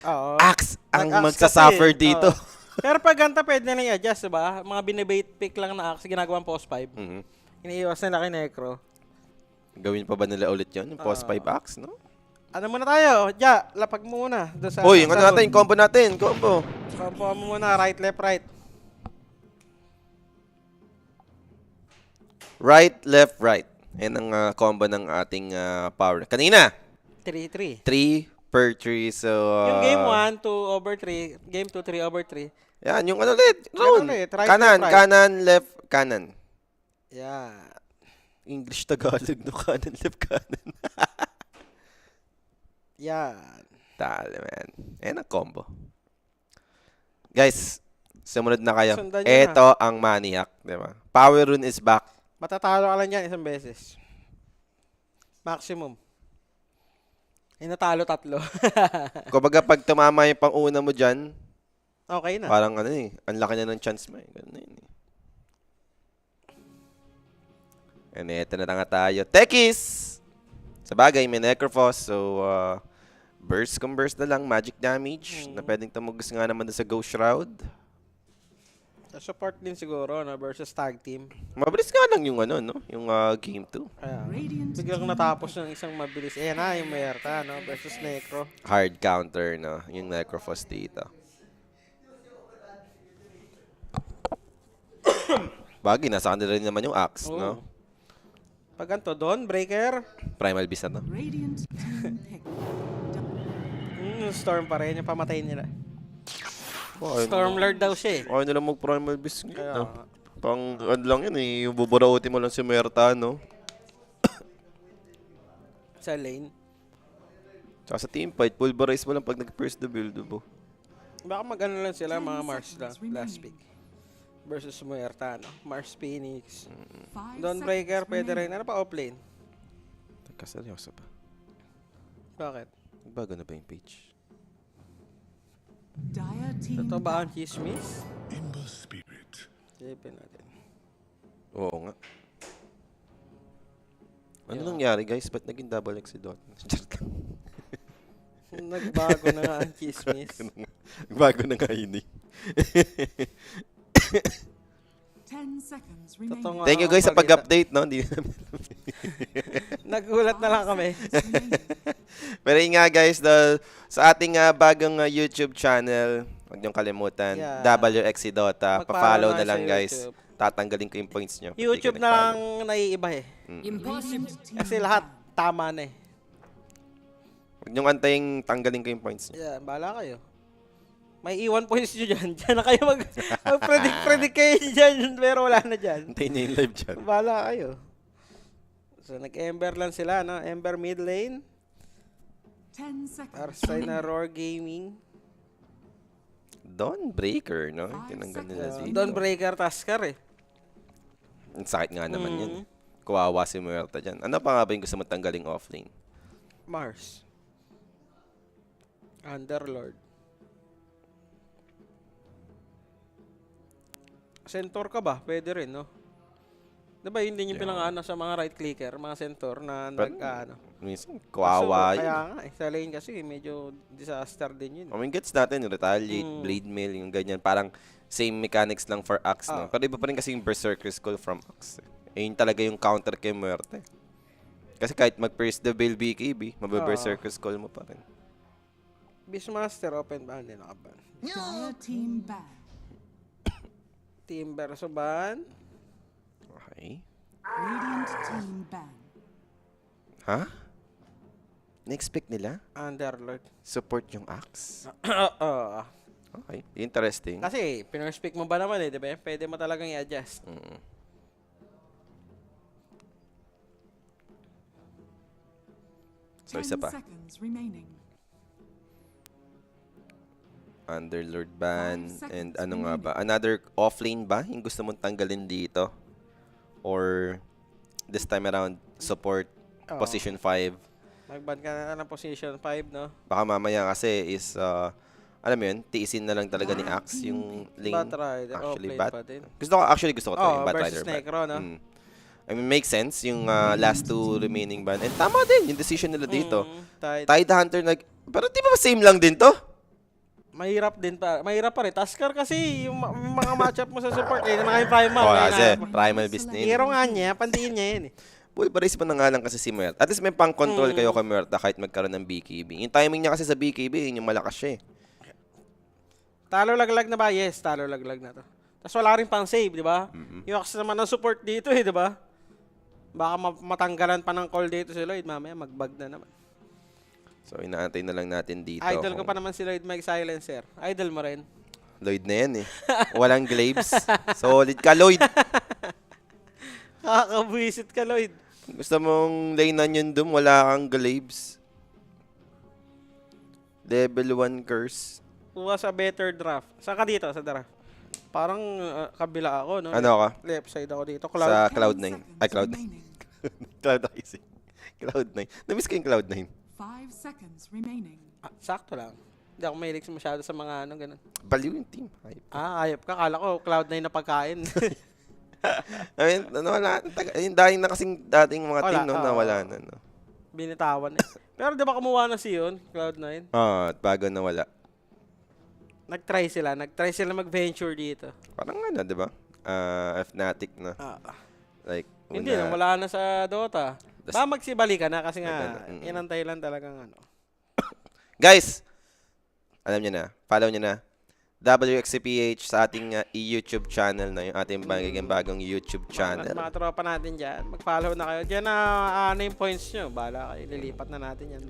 Oo. Axe ang Nag-axe magsasuffer kasi, dito. oo. Pero pag ganta, pwede na i-adjust, diba? Mga binibait pick lang na axe, ginagawang post 5. Mhm. Iniiwas nila kay Necro. Gawin pa ba nila ulit yun? Yung post 5 axe, no? Ano muna tayo? Ja, lapag mo muna. Doon sa, Uy, yung ano sa natin, hood. combo natin, combo. Combo mo muna, right, left, right. Right, left, right. Yan ang combo ng ating power. Kanina, 3-3. 3 per 3. So, Yung game 1, 2/3. Game 2, 3/3. yan, yung ano ulit. Round. ulit, right, Kanan, left, right. kanan, left, kanan. Yan. English Tagalog, no? Kanan, left, kanan. Yan. Talo, man. Ayan ang combo. Guys, sumunod na kayo. Sundan nyo Ito ang Maniac, di ba? Power Rune is back. Matatalo ka lang dyan isang beses. Maximum. Eh, natalo 3. Kumbaga, pag tumama yung pang-una mo dyan, Okay na. parang ano eh, ang laki na ng chance mo eh. Ganun na yun eh. And eto na nga tayo. Tekis! Sa bagay, may Necrophos. So, burst na lang. Magic damage. Na pwedeng tumugos nga naman sa Ghost Shroud. Support din siguro no, versus tag team. Mabilis nga lang yung ano, no? Yung game 2. Kaya, biglang natapos ng isang mabilis. Ayan na, yung Mayerta, no? Versus Necro. Hard counter, no? Yung Necrophos dito. Bagay, nasa kanila rin naman yung Axe, no? Pag ganito, Dawn Breaker. Primal Beast na to. Storm pa rin, yung pamatay nila. Oh, Stormlord daw siya eh. okay nila mag-Primal Beast ngayon, Kaya, no? Pang, ano lang yun eh, yung buburauti mo lang si Merta, no? sa lane. Tsaka sa team fight, pulverize mo lang pag nag-first the build, bo. Baka mag-ano lang sila, mga Mars lang, last pick. Versus Muerta, no? Mars Phoenix. Dawnbreaker, pwede rin. Ano pa offlane? Teka, seryoso ba? Bakit? Bago na ba yung page? Ito ba ang chismis? Ember Spirit. Sipin natin. Oo nga. Ano nangyari, guys? Ba't naging double X si Dot? Nagbago na nga ang chismis. Bago na nga yun eh. 10 seconds Totoo remaining. nga Thank you ang guys sa pagkita. pag-update, no? Hindi namin Nagulat na lang kami. Pero yun nga guys, sa ating bagong YouTube channel, huwag niyong kalimutan, Yeah. WXC Dota, pa-follow na lang sa guys. YouTube. Tatanggalin ko yung points niyo. YouTube na lang naiiba eh. Impossible. Kasi lahat tama na eh. Huwag niyong antayin tanggalin ko yung points niyo. Yeah, bahala kayo. May iwan points nyo dyan. Diyan na kayo mag-predict kayo dyan. Pero wala na dyan. Antayin niyo yung live chat. Bahala kayo. So, nag-Ember lang sila, no? Ember mid lane. 10 seconds Arsay na Roar Gaming. Dawnbreaker, no? Tinanggal nila dito. Dawnbreaker Tasker eh. Ang sakit nga naman yun. Kawawa si Muerta dyan. Ano pa nga ba yung gusto mo tanggaling offlane? Mars. Underlord. Centaur ka ba? Pwede rin, no? Diba yun din yung pinangano sa mga right clicker, mga Centaur na nag-ano. Minsan, kawawa yun. Kaya nga, sa lane kasi medyo disaster din yun. I mean, gets natin, retaliate, blade mail, yung ganyan. Parang same mechanics lang for Axe, no? Pero iba pa rin kasi yung Berserker Skull from Axe. Yun talaga yung counter kay Muerte. Kasi kahit mag-first the build BKB, mabe-Berserker Skull mo pa rin. Beastmaster, open ba? Hindi nakaban. Dire team ban. Timber Suban. Okay. Radiant team ban. Ha? Na-expect nila? Underlord. Support yung Axe? Oo. Okay. Interesting. Kasi, pinurspeak mo ba naman eh, di ba? Pwede mo talagang i-adjust. So, 10 isa pa. seconds remaining. Underlord ban. 5 seconds And ano nga ba? Another offlane ba? Yung gusto mong tanggalin dito? Or this time around, support position 5? Mag-ban ka na ng position 5, no? Baka mamaya kasi is, alam mo yun, tiisin na lang talaga ni Axe yung lane. Batrider. Actually, Offlane pa din. gusto ko to, yung versus Batrider ban. Necro, no? I mean, makes sense yung last two remaining ban. And tama din yung decision nila dito. Tight. Tide Hunter pero di ba same lang din to? Mahirap din pa. Mahirap pa rin. Tasker kasi, yung mga matchup mo sa support, na nga yung primal. Oo, eh, kasi na- primal beast na yun. Hero nga niya, pantiin niya yun eh. Pulverize mo na nga lang kasi si Muerta. At least may pang-control kayo kay Muerta kahit magkaroon ng BKB. Yung timing niya kasi sa BKB, yun yung malakas siya eh. Talo laglag na ba? Yes, talo laglag na to. Tapos wala rin pang save, di ba? Yung access naman ng support dito eh, di ba? Baka matanggalan pa ng call dito si Lloyd, mamaya magbag na naman. So, inaantay na lang natin dito. Idol ko pa naman si Lloyd Mike Silencer. Idol mo rin. Lloyd na yan eh. Walang glaives. Solid ka, Lloyd. Kakabwisit ka, Lloyd. Gusto mong lane yun dum, wala kang glaives. Level 1 curse. Kuha sa better draft. Saan ka dito sa draft? Parang kabila ako, no? Ano ka? Left side ako dito. Sa Cloud. Cloud9. 10 Ay, seconds Cloud9. remaining. Cloud Rising. Cloud9. Namiss ko yung Cloud9. 5 seconds remaining. Sakto lang. Hindi ako mahilig masyado sa mga ano, ganun. Baliw yung team. Hype. Ayop ka. Kala ko Cloud9 na pagkain. I mean, wala. Yung dating na kasing dating mga Wala, team, no? oo. Nawala na, no? Binitawan eh. Pero di ba kumuha na siyon, Cloud9? At bago nawala. Nag-try sila mag-venture dito. Parang ano, di ba? Fnatic na. Like, Hindi, wala na sa Dota. Ba magsibali ka na kasi nga, Mm-mm. inantay lang talagang ano. Guys, alam niyo na, follow niyo na. WXCPH sa ating YouTube channel na yung ating bagong YouTube channel. Mga tropa natin dyan, mag-follow na kayo. Diyan na ano yung points nyo. Bahala kayo, lilipat na natin yan.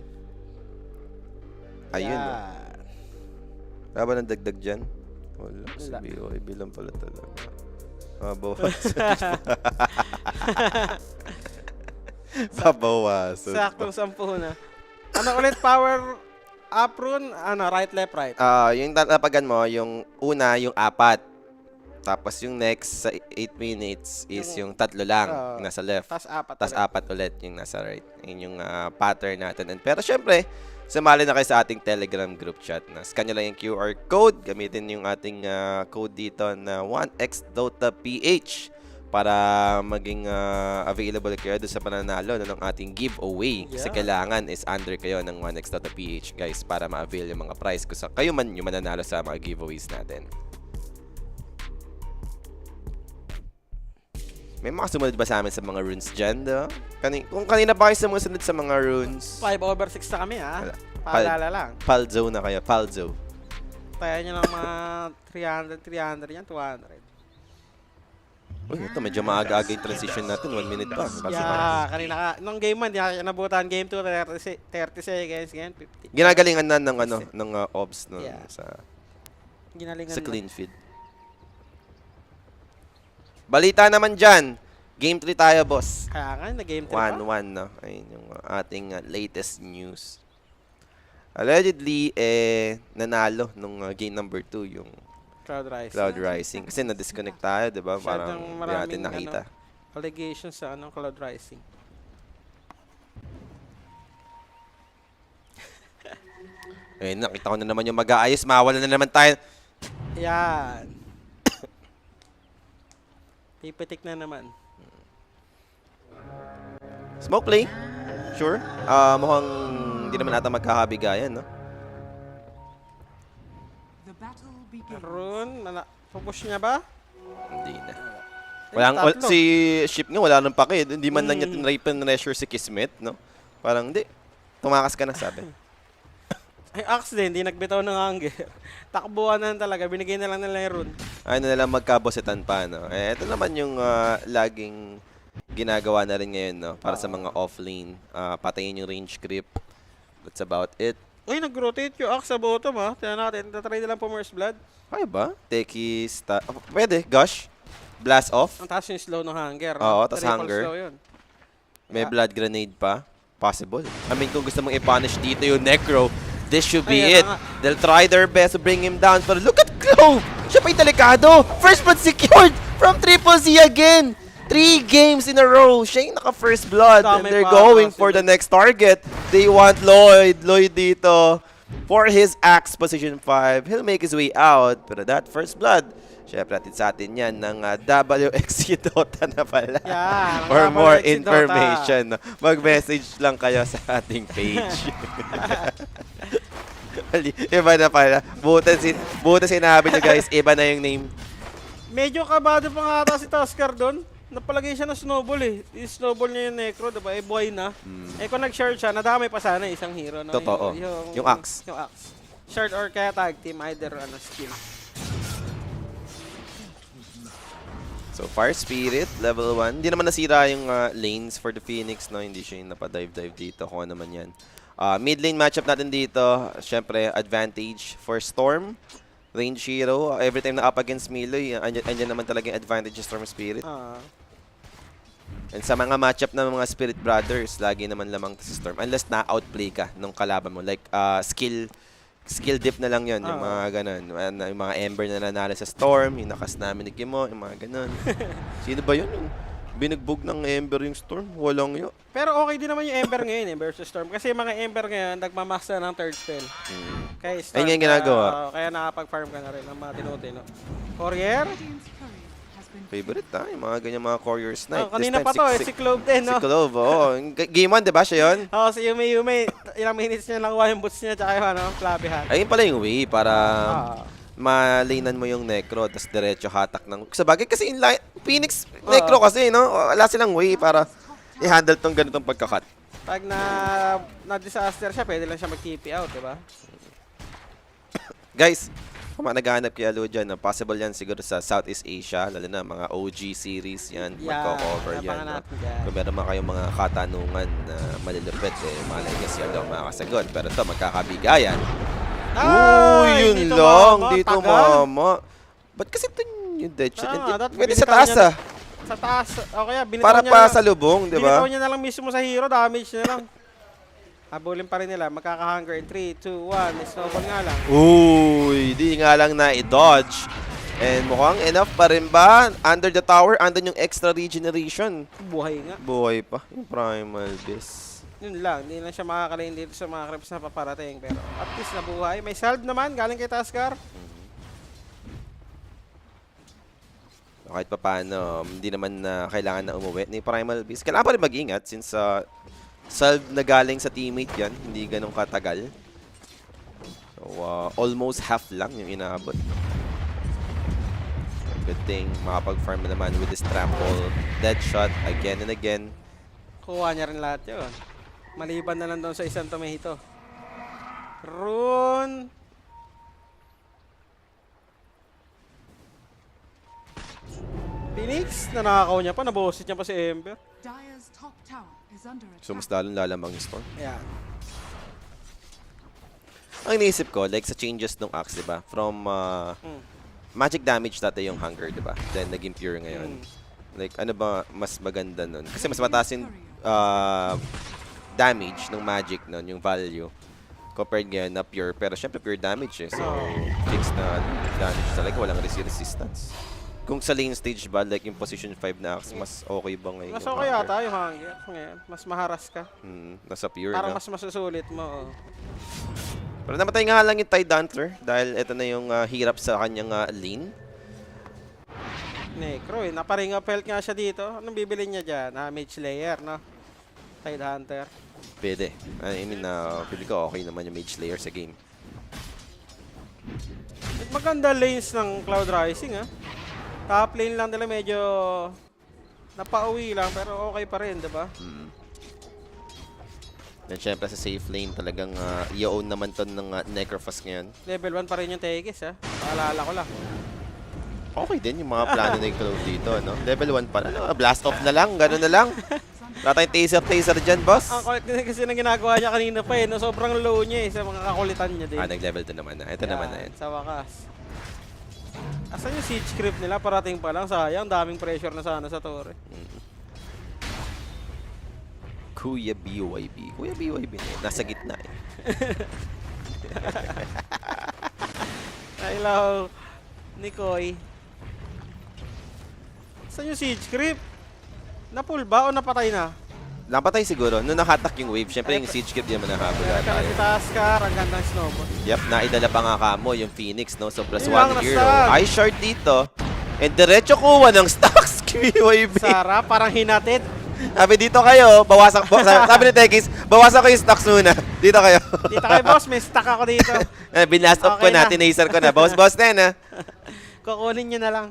Ayun. No? Yan. Wala ba ng dagdag dyan? Wala. Wala. Si BOI bilang pala talaga. Mabawas. Babawasan. Saktong 10 na. Ano ulit, power up rune? Ano, right, left, right. Yung tatapagan mo, yung una, yung 4. Tapos yung next, sa 8 minutes, is yung 3 lang, yung nasa left. Tapos 4. Tapos 4 ulit yung nasa right. Yun yung pattern natin. Pero syempre, sumali na kayo sa ating Telegram group chat. Scan nyo lang yung QR code. Gamitin yung ating code dito na 1xDotaPH para maging available kayo doon sa pananalo ng ating giveaway. Kasi Yeah. kailangan is under kayo ng 1xDotaPH, guys, para ma-avail yung mga prize ko sa kayo man yung mananalo sa mga giveaways natin. May mga sumunod ba sa amin sa mga runes dyan, do? Kung kanina pa kayo sumusunod sa mga runes, 5/6 na kami, ha? Wala. Paalala lang. Palzo na kayo, Palzo. Tayo nyo ng mga 300 yan, 200. Uy, ito, medyo maaga-aga yung transition natin. 1 minute pa. Yeah, kanina ka. Nung game 1, di na nabutan. Game 2, 30 seconds. Ganyan, 50. Ginagalingan na ng, ng ops no, Yeah. sa Ginalingan na. clean feed. Balita naman dyan. Game 3 tayo, boss. Kaya nga, na game 3 pa. 1-1, no? Ayun yung ating latest news. Allegedly, nanalo nung game number 2, yung Cloud Rising. Cloud Rising. Kasi na-disconnect tayo, di ba? Parang Masyadong hindi natin maraming, nakita. allegations sa Cloud Rising. Ayun, nakita ko na naman yung mag-aayos. Mawala na naman tayo. Yan. Pipitik na naman. Smoke play. Sure. Mukhang hindi naman ata magkakabigayan, no? The battle begins. Rune, pupush niya ba? Hindi na. Ay, Walang, tatlo. si Ship nga wala nang pake. Hindi man lang niya tinry pressure si Kismet, no? Parang, hindi. Tumakas ka na, sabi. Ay, Axe din, hindi nagbitaw ng hanger. Takbuhan na talaga, binigay na lang nila yung rune. Ayun na lang magkabositan pa, no? Ito naman yung laging ginagawa na rin ngayon, no? Para sa mga off-lane. Patayin yung range creep. That's about it. Uy, nag-rotate yung Axe sa bottom, ha? Tignan natin, tatry nila po Merce Blood. Kaya ba? Teki, pwede, Gush. Blast off. Ang taas yung slow ng hanger. Oo, tas Triple hunger. slow yun. May Yeah. blood grenade pa. Possible. I mean, kung gusto mong i-punish dito yung Necro, this should be Ayan it. na nga. They'll try their best to bring him down. But look at Clove! Siya pa'y delikado! First blood secured from Triple Z again! 3 games in a row. Siya yung naka-first blood. And Dami they're pa, going for sila. the next target. They want Lloyd. Lloyd dito. For his axe position 5. He'll make his way out. Pero that first blood, syempre natin sa atin yan ng WXC Dota na pala. Yan, For ang more WXC Dota. information, no? Mag-message lang kayo sa ating page. Mali. Iba na pala. Buta sinabi nyo guys, iba na yung name. Medyo kabado pa nga ata si Tusker doon. Napalagay siya ng snowball eh. I-snowball niya yung Necro, diba? Eh, buhay na. Eh, kung nag-shard siya, nadamay pa sana isang hero. No? Totoo. Yung Axe. Yung Axe. Shard or kaya tag team, either skill. So, Fire Spirit, level 1. Hindi naman nasira yung lanes for the Phoenix, no? Hindi siya yung napadive-dive dito. Kung ano naman yan. Mid lane matchup natin dito. Siyempre, advantage for Storm. Range hero. Every time na up against Miloy, andyan naman talaga yung advantage ng Storm Spirit. And sa mga matchup ng mga Spirit Brothers, lagi naman lamang to si Storm. Unless na-outplay ka nung kalaban mo. Like, skill dip na lang yon yung mga ganun. Yung mga Ember na nanalo sa Storm, yung nakas namin ni Kimo, yung mga ganun. Sino ba yun? Yung binugbog ng Ember yung Storm? Walang yun. Pero okay din naman yung Ember ngayon versus Storm. Kasi yung mga Ember ngayon, nagmamaster ng third spell. Kaya Storm, ayun yung ginagawa. Kaya nakapag-farm ka na rin ng mga tinutino. Courier? Radiant's courier has been Favorite yung mga ganyan mga Courier Snipe. Kanina pa to, si Clove din, no? Si Clove, oo. Game 1, di ba siya yun? Oo, si Yume, ilang minutes niya lang yung boots niya, tsaka yung Flabby Hat. Ayun pala yung way para malinan mo yung Necro, tapos diretso hatak ng... Sa bagay kasi in line, Phoenix Necro kasi, no? Wala silang way para i-handle tong ganitong pagkakat. Pag na-disaster siya, pwede lang siya mag-TP out, di ba? Guys, kung naghahanap kay Alo dyan, possible yan siguro sa Southeast Asia, lalo na mga OG series yan, magko-cover yan. No? Kung meron man kayong mga katanungan na malilupit, malay niya si Alo makakasagot. Pero ito, magkakabigayan. Yun lang, dito mama. Ba't kasi ito yung dead shot? Pwede sa taas Sa taas, o kaya binitaw para niya pa lang, sa lubong, di ba? binitaw niya na lang mismo sa hero, damage na lang. Habulin pa rin nila, magkaka-hunger in 3, 2, 1, snowball nga lang. Di nga lang na i-dodge. And mukhang enough pa rin ba? Under the tower, andun yung extra regeneration. Buhay nga. Buhay pa, yung Primal Beast. Yun lang, hindi lang siya makakalain dito sa mga creeps na paparating. Pero at least nabuhay. May salve naman, galing kay Tusker. Kahit pa paano, hindi naman na kailangan na umuwi ni Primal Beast. Kailangan pa rin mag-ingat since salve na galing sa teammate yan, hindi ganun katagal. So, almost half lang yung inaabot. Good thing, makapag-farm na naman with this trample. Dead shot again and again. Kuha niya rin lahat yun. Maliban na lang doon sa isang tomato. Rune. Phoenix, nanakaw niya pa, nabosit niya pa si Ember. Dire's top tower is under So, mas attack. lalong lalamang yung Storm. Ayan. Ang iniisip ko, like sa changes ng Axe, diba? From magic damage dati yung hunger, diba? Then naging pure ngayon. Like, ano ba mas maganda nun? Kasi mas mataas yung damage ng magic nun, yung value. Compared ngayon na pure. Pero syempre pure damage eh. So, fixed na damage talaga. Walang resistance. Kung sa lane stage ba, like yung position 5 na Axe, mas okay ba ngayon? Mas yung okay hunger? yata yung hunger. Ngayon, mas maharas ka. Nasa pure, Parang no? mas masusulit mo. Pero namatay nga lang yung Tide Hunter dahil ito na yung hirap sa kanyang lane. Necro eh. Naparing up health nga siya dito. Anong bibili niya dyan? Mage Slayer, no? Tide Hunter. Pwede. I mean, pwede ko okay naman yung Mage Slayer sa game. Maganda lanes ng Cloud Rising, ha? Top lane lang nila medyo napauwi lang, pero okay pa rin, diba? Then syempre sa safe lane talagang i-own naman to ng Necrophos ngayon. Level 1 pa rin yung Tegis, ha? Paalala ko lang. Okay din yung mga plano na yung Clove dito, no? Level 1 pa na. Blast off na lang, gano'n na lang. Wala tayong taser dyan, boss. Ang kulit din kasi na ginagawa niya kanina pa eh, no? Sobrang low niya eh, sa mga kakulitan niya din. Nag-level 2 naman na. Ito naman na yan. Sa wakas. Asan yung siege creep nila? Parating pa lang, sayang. Daming pressure na sana sa torre. Kuya BYB. Kuya BYB na yun. Nasa gitna eh. Hello, Nikoy. Saan yung siege creep? Na-pull ba o napatay na? Napatay siguro. Nung nakatak yung wave, syempre yung siege keep di naman nahabol Kaya tayo. si Tusker, ang gandang snowball. Yep, naidala pa nga kamo yung Phoenix, no? So, plus Yun lang, 1 hero. nastag. Eye shard dito. And diretso kuha ng stocks, BYB. Sara, parang hinatid. Sabi dito kayo, sabi ni Tekis, bawasan ko yung stocks muna. Dito kayo. Dito kayo, boss. May stock ako dito. Binlast off ko Okay na, na. tinaser ko na. Boss na yan, ha? Kukunin nyo na lang.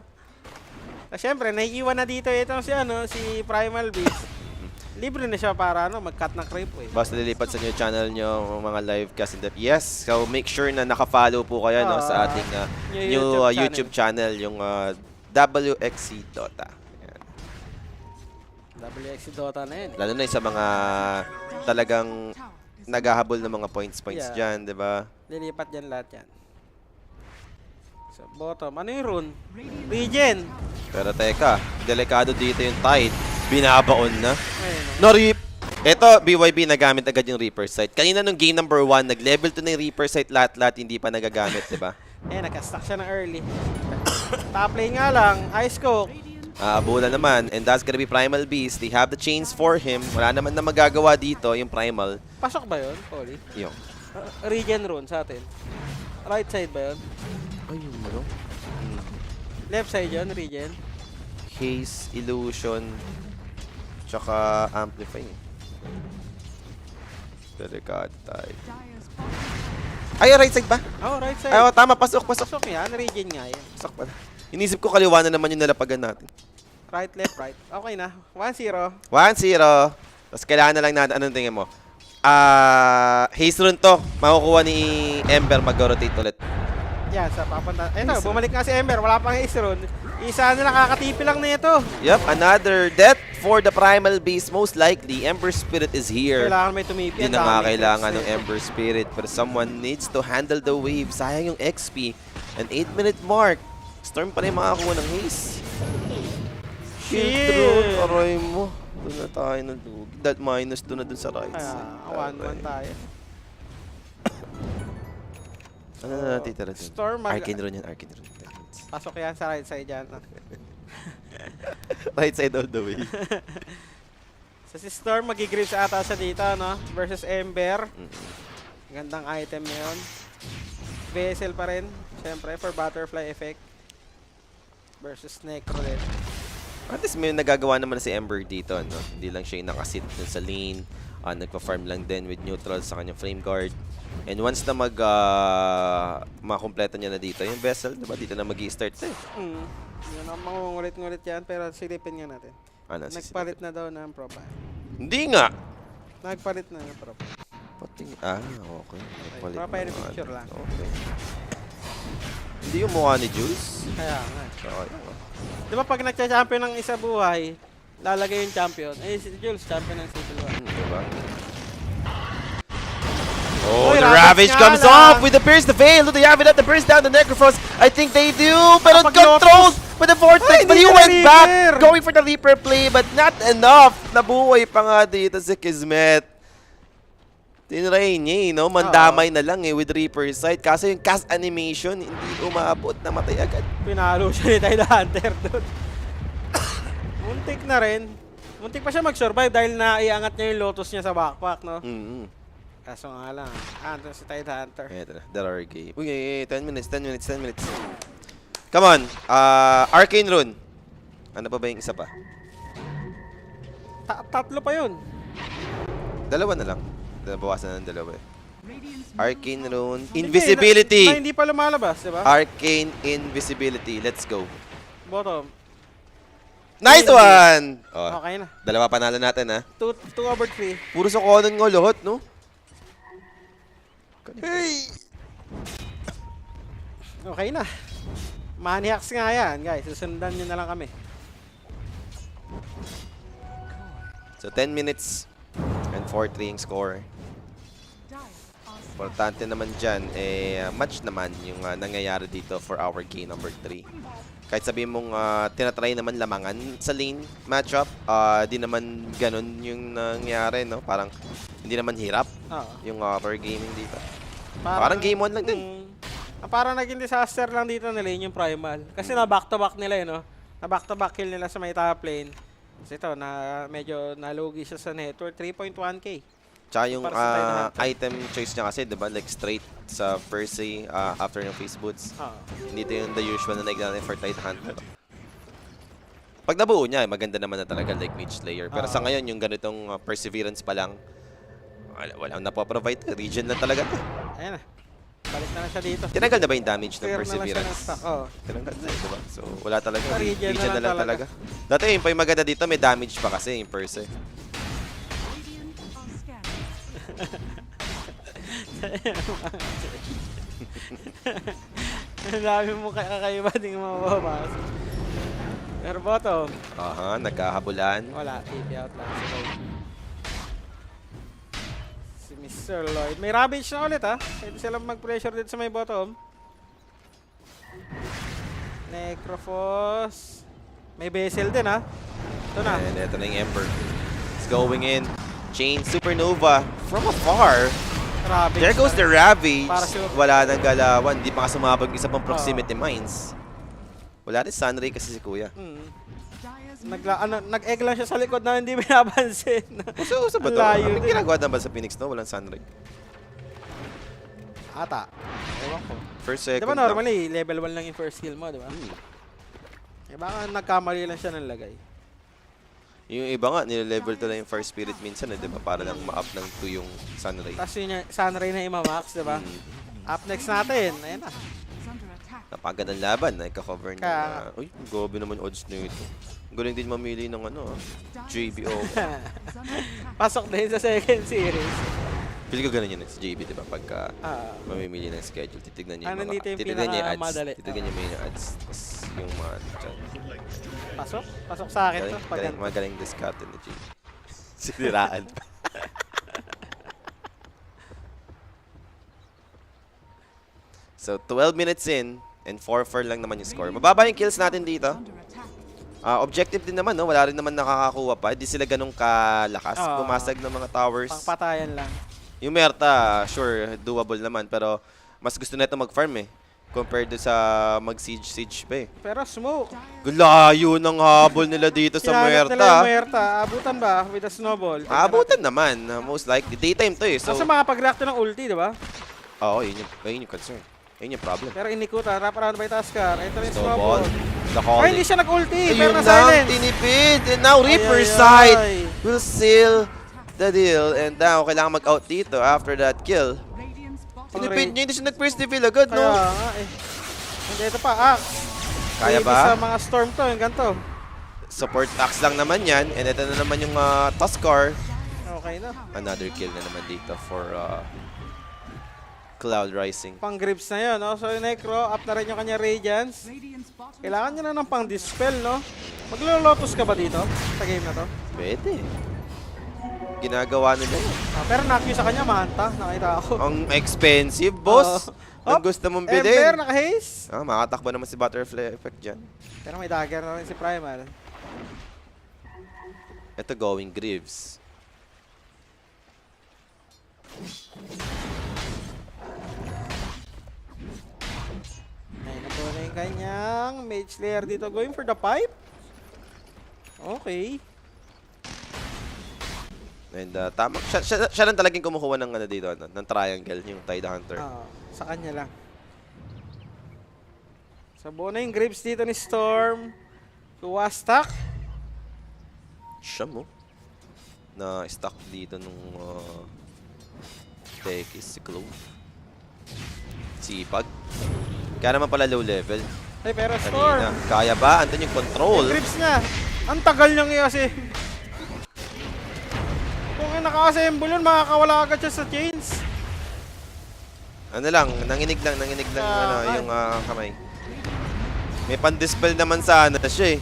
Siyempre, naiiwan na dito itong si Primal Beast. Libre na siya para mag-cut ng creep eh. Boss, nalilipat sa new channel nyo, mga live cast in the... Yes, so make sure na naka-follow po kayo no, sa ating new YouTube channel, yung WXC Dota. Ayan. WXC Dota na yun. Lalo na yung sa mga talagang naghahabol ng mga points Yeah. dyan, di ba? Lilipat dyan lahat yan. So, bottom. Ano yung rune? Regen. Pero teka, delikado dito yung Tide. Binabaon na. Ayun, No-rip. Ito, BYB nagamit agad yung Reaper Sight. Kanina nung game number 1, nag-level 2 na yung Reaper Sight lahat-lahat, hindi pa nagagamit, di ba? nagka-stack siya ng early. Top lane nga lang. Ice Coke. Abulan naman, and that's gonna be Primal Beast. They have the chains for him. Wala naman na magagawa dito, yung Primal. Pasok ba yun, Polly? Yung. Regen rune sa atin. Right side ba yun? Ay, yung ano? Left side yun, Regen. Haze, Illusion, tsaka Amplify. Delicate tayo. Dire's bottom Ay, right side ba? Oh, right side. Ay, oh, tama, pasok. Pasok yan, Regen nga yan. Pasok pala. Inisip ko kaliwa na naman yung nalapagan natin. Right, left, right. Okay na. 1-0. 1-0. Tapos kailangan na lang natin, anong tingin mo? Haze rune to. Makukuha ni Ember mag-rotate ulit. Yan, sa papunta. Eto, bumalik nga si Ember. Wala pang ace rune. Isa na nakakatipi lang na ito. Yep, another death for the Primal Beast. Most likely, Ember Spirit is here. Kailangan may tumipi. Hindi na nga kailangan ng Ember Spirit. But someone needs to handle the wave. Sayang yung XP. An 8-minute mark. Storm pa rin makakuha ng haze. Shield drone. Aray mo. Doon na tayo na lugi. That minus doon na doon sa right Kaya, side. 1-1 tayo. Ano na natitira doon? Storm Arcane rune yan, Arcane rune. Pasok yan sa right side yan. Right side all the way. So si Storm magigrips ata siya dito, no? Versus Ember. Gandang item na yun. Vessel pa rin. Siyempre, for butterfly effect. Versus Necro din. At least may nagagawa naman na si Ember dito, no? Hindi lang siya yung nakasit dun sa lane. Nagpa-farm lang din with neutral sa kanyang flame guard. And once na makompleto niya na dito, yung vessel, diba? Dito na mag-i-start eh. Yun ang mangungulit-ngulit yan, pero silipin nga natin. Ano, Nagpalit na daw ng profile. Hindi nga! Nagpalit na ng profile. Okay. Nagpalit Profile na picture ano. lang. Okay. Hindi yung mukha ni Juice? Kaya nga. Okay. Di ba pag nagcha-champion ng isa buhay, lalagay yung champion. Eh, si Jules, champion ng Civil War. Diba? Oh, Uy, the Ravage Ravage nga comes lang. off with the Pierce the Veil. Do they have enough to burst down the Necrophos? I think they do, pero Kapag controlled with the Vortex. Ay, But he hindi went na back, Reaper. going for the Reaper play, but not enough. Nabuhay pa nga dito si Kismet. Tinry niya, no? Mandamay na lang with Reaper Sight. Kaso yung cast animation, hindi umabot, namatay agad. Pinalo siya ni Tide Hunter doon. Muntik na rin. Muntik pa siya mag-survive dahil naiangat niya yung Lotus niya sa backpack, no? Kaso nga lang. Ito si Tide Hunter. Eto na, the RR game. Uy, 10 minutes. Come on, Arcane Rune. Ano pa ba yung isa pa? Tatlo pa yun. Dalawa na lang. Bawasan ng dalawa eh. Radiant's Arcane Rune. Invisibility! Na hindi pa lumalabas, di ba? Arcane Invisibility. Let's go. Bottom. Nice one! Oh, Okay na. dalawa panalo natin ha. 2/3. Puro sa konon nga lahat, no? Hey! Okay na. Maniacs nga yan, guys. Susundan nyo na lang kami. So 10 minutes and 4-3 yung score. Dire are Importante naman dyan, match naman yung nangyayari dito for our game number 3. Kahit sabihin mong tinatry naman lamangan sa lane matchup, di naman ganun yung nangyayari, no? Parang hindi naman hirap Oo. yung per gaming dito. Parang game 1 lang din. Parang naging disaster lang dito nila yung Primal. Kasi na back-to-back nila eh, no? Na back-to-back kill nila sa may top lane. Kasi ito, medyo nalugi siya sa network. 3.1k. Tsaka yung Para sa Tide Hunter. item choice niya kasi, diba? Like straight sa Percy after yung face boots. Oo. Hindi ito yung the usual na nag-natin for Tide Hunter. Pag nabuo niya, maganda naman na talaga like Mage Slayer. Pero sa ngayon, yung ganitong Perseverance pa lang, walang napoprovide. Region lang talaga. Ayan na. Balik na siya dito. Tinagal na ba yung damage ng Clear na lang siya ng Perseverance? stock. Oo. Tinagal na, diba? So, wala talaga. Region Region na lang talaga. Dati, yung pa yung maganda dito, may damage pa kasi yung Perse. Radiant are scanning. Ang dami mo kakaiba ding mababas. Pero bottom. Aha, nagkahabulan. Wala. AP out lang si Lloyd. Si Mr. Lloyd. May Ravage na ulit ha. Pwede silang mag-pressure dito sa may bottom. Necrophos. May Vessel din ha. Ito na. And ito na yung Ember. It's going in. Chain Supernova from afar. Ravage. There goes na the rin. Ravage. Para sure. Wala nang galawan. Hindi pa nga sumabog isa pang proximity mines. Wala rin Sunray kasi si Kuya. Dire's Nag-egg lang siya sa likod na hindi binabansin. Uso ba ito? Layo Anong din. ginagawa na ba sa Phoenix, no? Walang Sunray. Ata. Ewan ko. First, Di second ba lang. normally, level 1 lang yung first skill mo, di ba? Eh baka nagkamali lang siya ng lagay. Yung iba nga, nile-level to lang yung Fire Spirit minsan, di ba? Para lang ma-up ng 2 yung Sunray. Tapos yun yung Sunray na ima-max, di ba? Up next natin. Ayun na. is under attack. Napagandang laban, nagka-cover ng... Kaya- uy, gobe naman odds na ito. Ang galing din mamili ng ano, JBO. Is under attack. Pasok din sa second series. Pili ko ganun yun sa JB, di ba? Pagka Ah. mamimili ng schedule, titignan niyo Ano yung mga... dito yung Titignan niyo yung ads. pinakamadali? Titignan niyo yung ads. Tapos yung mga... Pasok? Pasok sa akin to. Pag ganito. Magaling discarte ni JB. Siniraan pa. So, 12 minutes in, and 4-4 lang naman yung score. Mababa yung kills natin dito. Under attack. Objective din naman, no? Wala rin naman nakakakuha pa. Hindi sila ganun kalakas. Oo. Pumasag ng mga towers. Pangpatayan lang. Yung Merta, sure, doable naman. Pero mas gusto na ito mag-farm eh. Compared do sa mag-siege pa eh. Pero smoke. Gulayo ng habol nila dito sa Kinagat nila yung Merta. Muerta. Abutan ba with a snowball? Abutan naman, most likely. Daytime to eh. So, Kasi makapag-react to ng ulti, di ba? oo, yun yung concern. Yun yung problem. Pero inikutan. Wrap around by Taskar. Ito rin Snowball. snowball. The Ay, calling. hindi siya nag-ulti. Pero Ayun lang, na-silence. tinipid. And now Reaper Ay, ay, side ay. will seal the deal. And now, kailangan mag-out dito after that kill. Radiant's bottom Tinipid niya, hindi siya nag-first reveal agad, Kaya no? nga eh. Hindi, ito pa. Axe. Kaya Maybe ba? sa mga storm to. Yung ganito. Support axe lang naman yan. And ito na naman yung Tuskar. Okay na. Another kill na naman dito for Cloud Rising. Pang grips na yun, no? So yung Necro, up na rin yung kanya Radiance. Radiant's bottom Kailangan nyo na ng pang dispel, no? Maglo-lotus ka ba dito? Sa game na to? Pwede. Ginagawa nila yun. Pero knock sa kanya, manta. Nakita ako. Ang expensive, boss. Oo. Ang gusto mong Ember, bilhin. naka-haze. Makatakbo naman si Butterfly Effect dyan. Pero may dagger na rin si Primal. Ito going Greaves. Ayun na po na yung kanyang Mage Slayer dito. Going for the pipe. Okay. And tama, siya lang talagang kumukuha ng ano dito, ng triangle, yung Tide Hunter. Sa kanya lang. So buo na yung Graves dito ni Storm. Kuwastak. Siya mo. Na stuck dito nung Tekis, si Clove. Sipag. Kaya naman pala low level. Ay, pero Storm. Kanina. Kaya ba? Andun yung control. Yung Graves niya. Ang tagal niyang i-assemble. Kung naka-assemble yun, makakawala agad siya sa chains. Ano lang, nanginig lang yung kamay. May pan-dispel naman sana siya eh.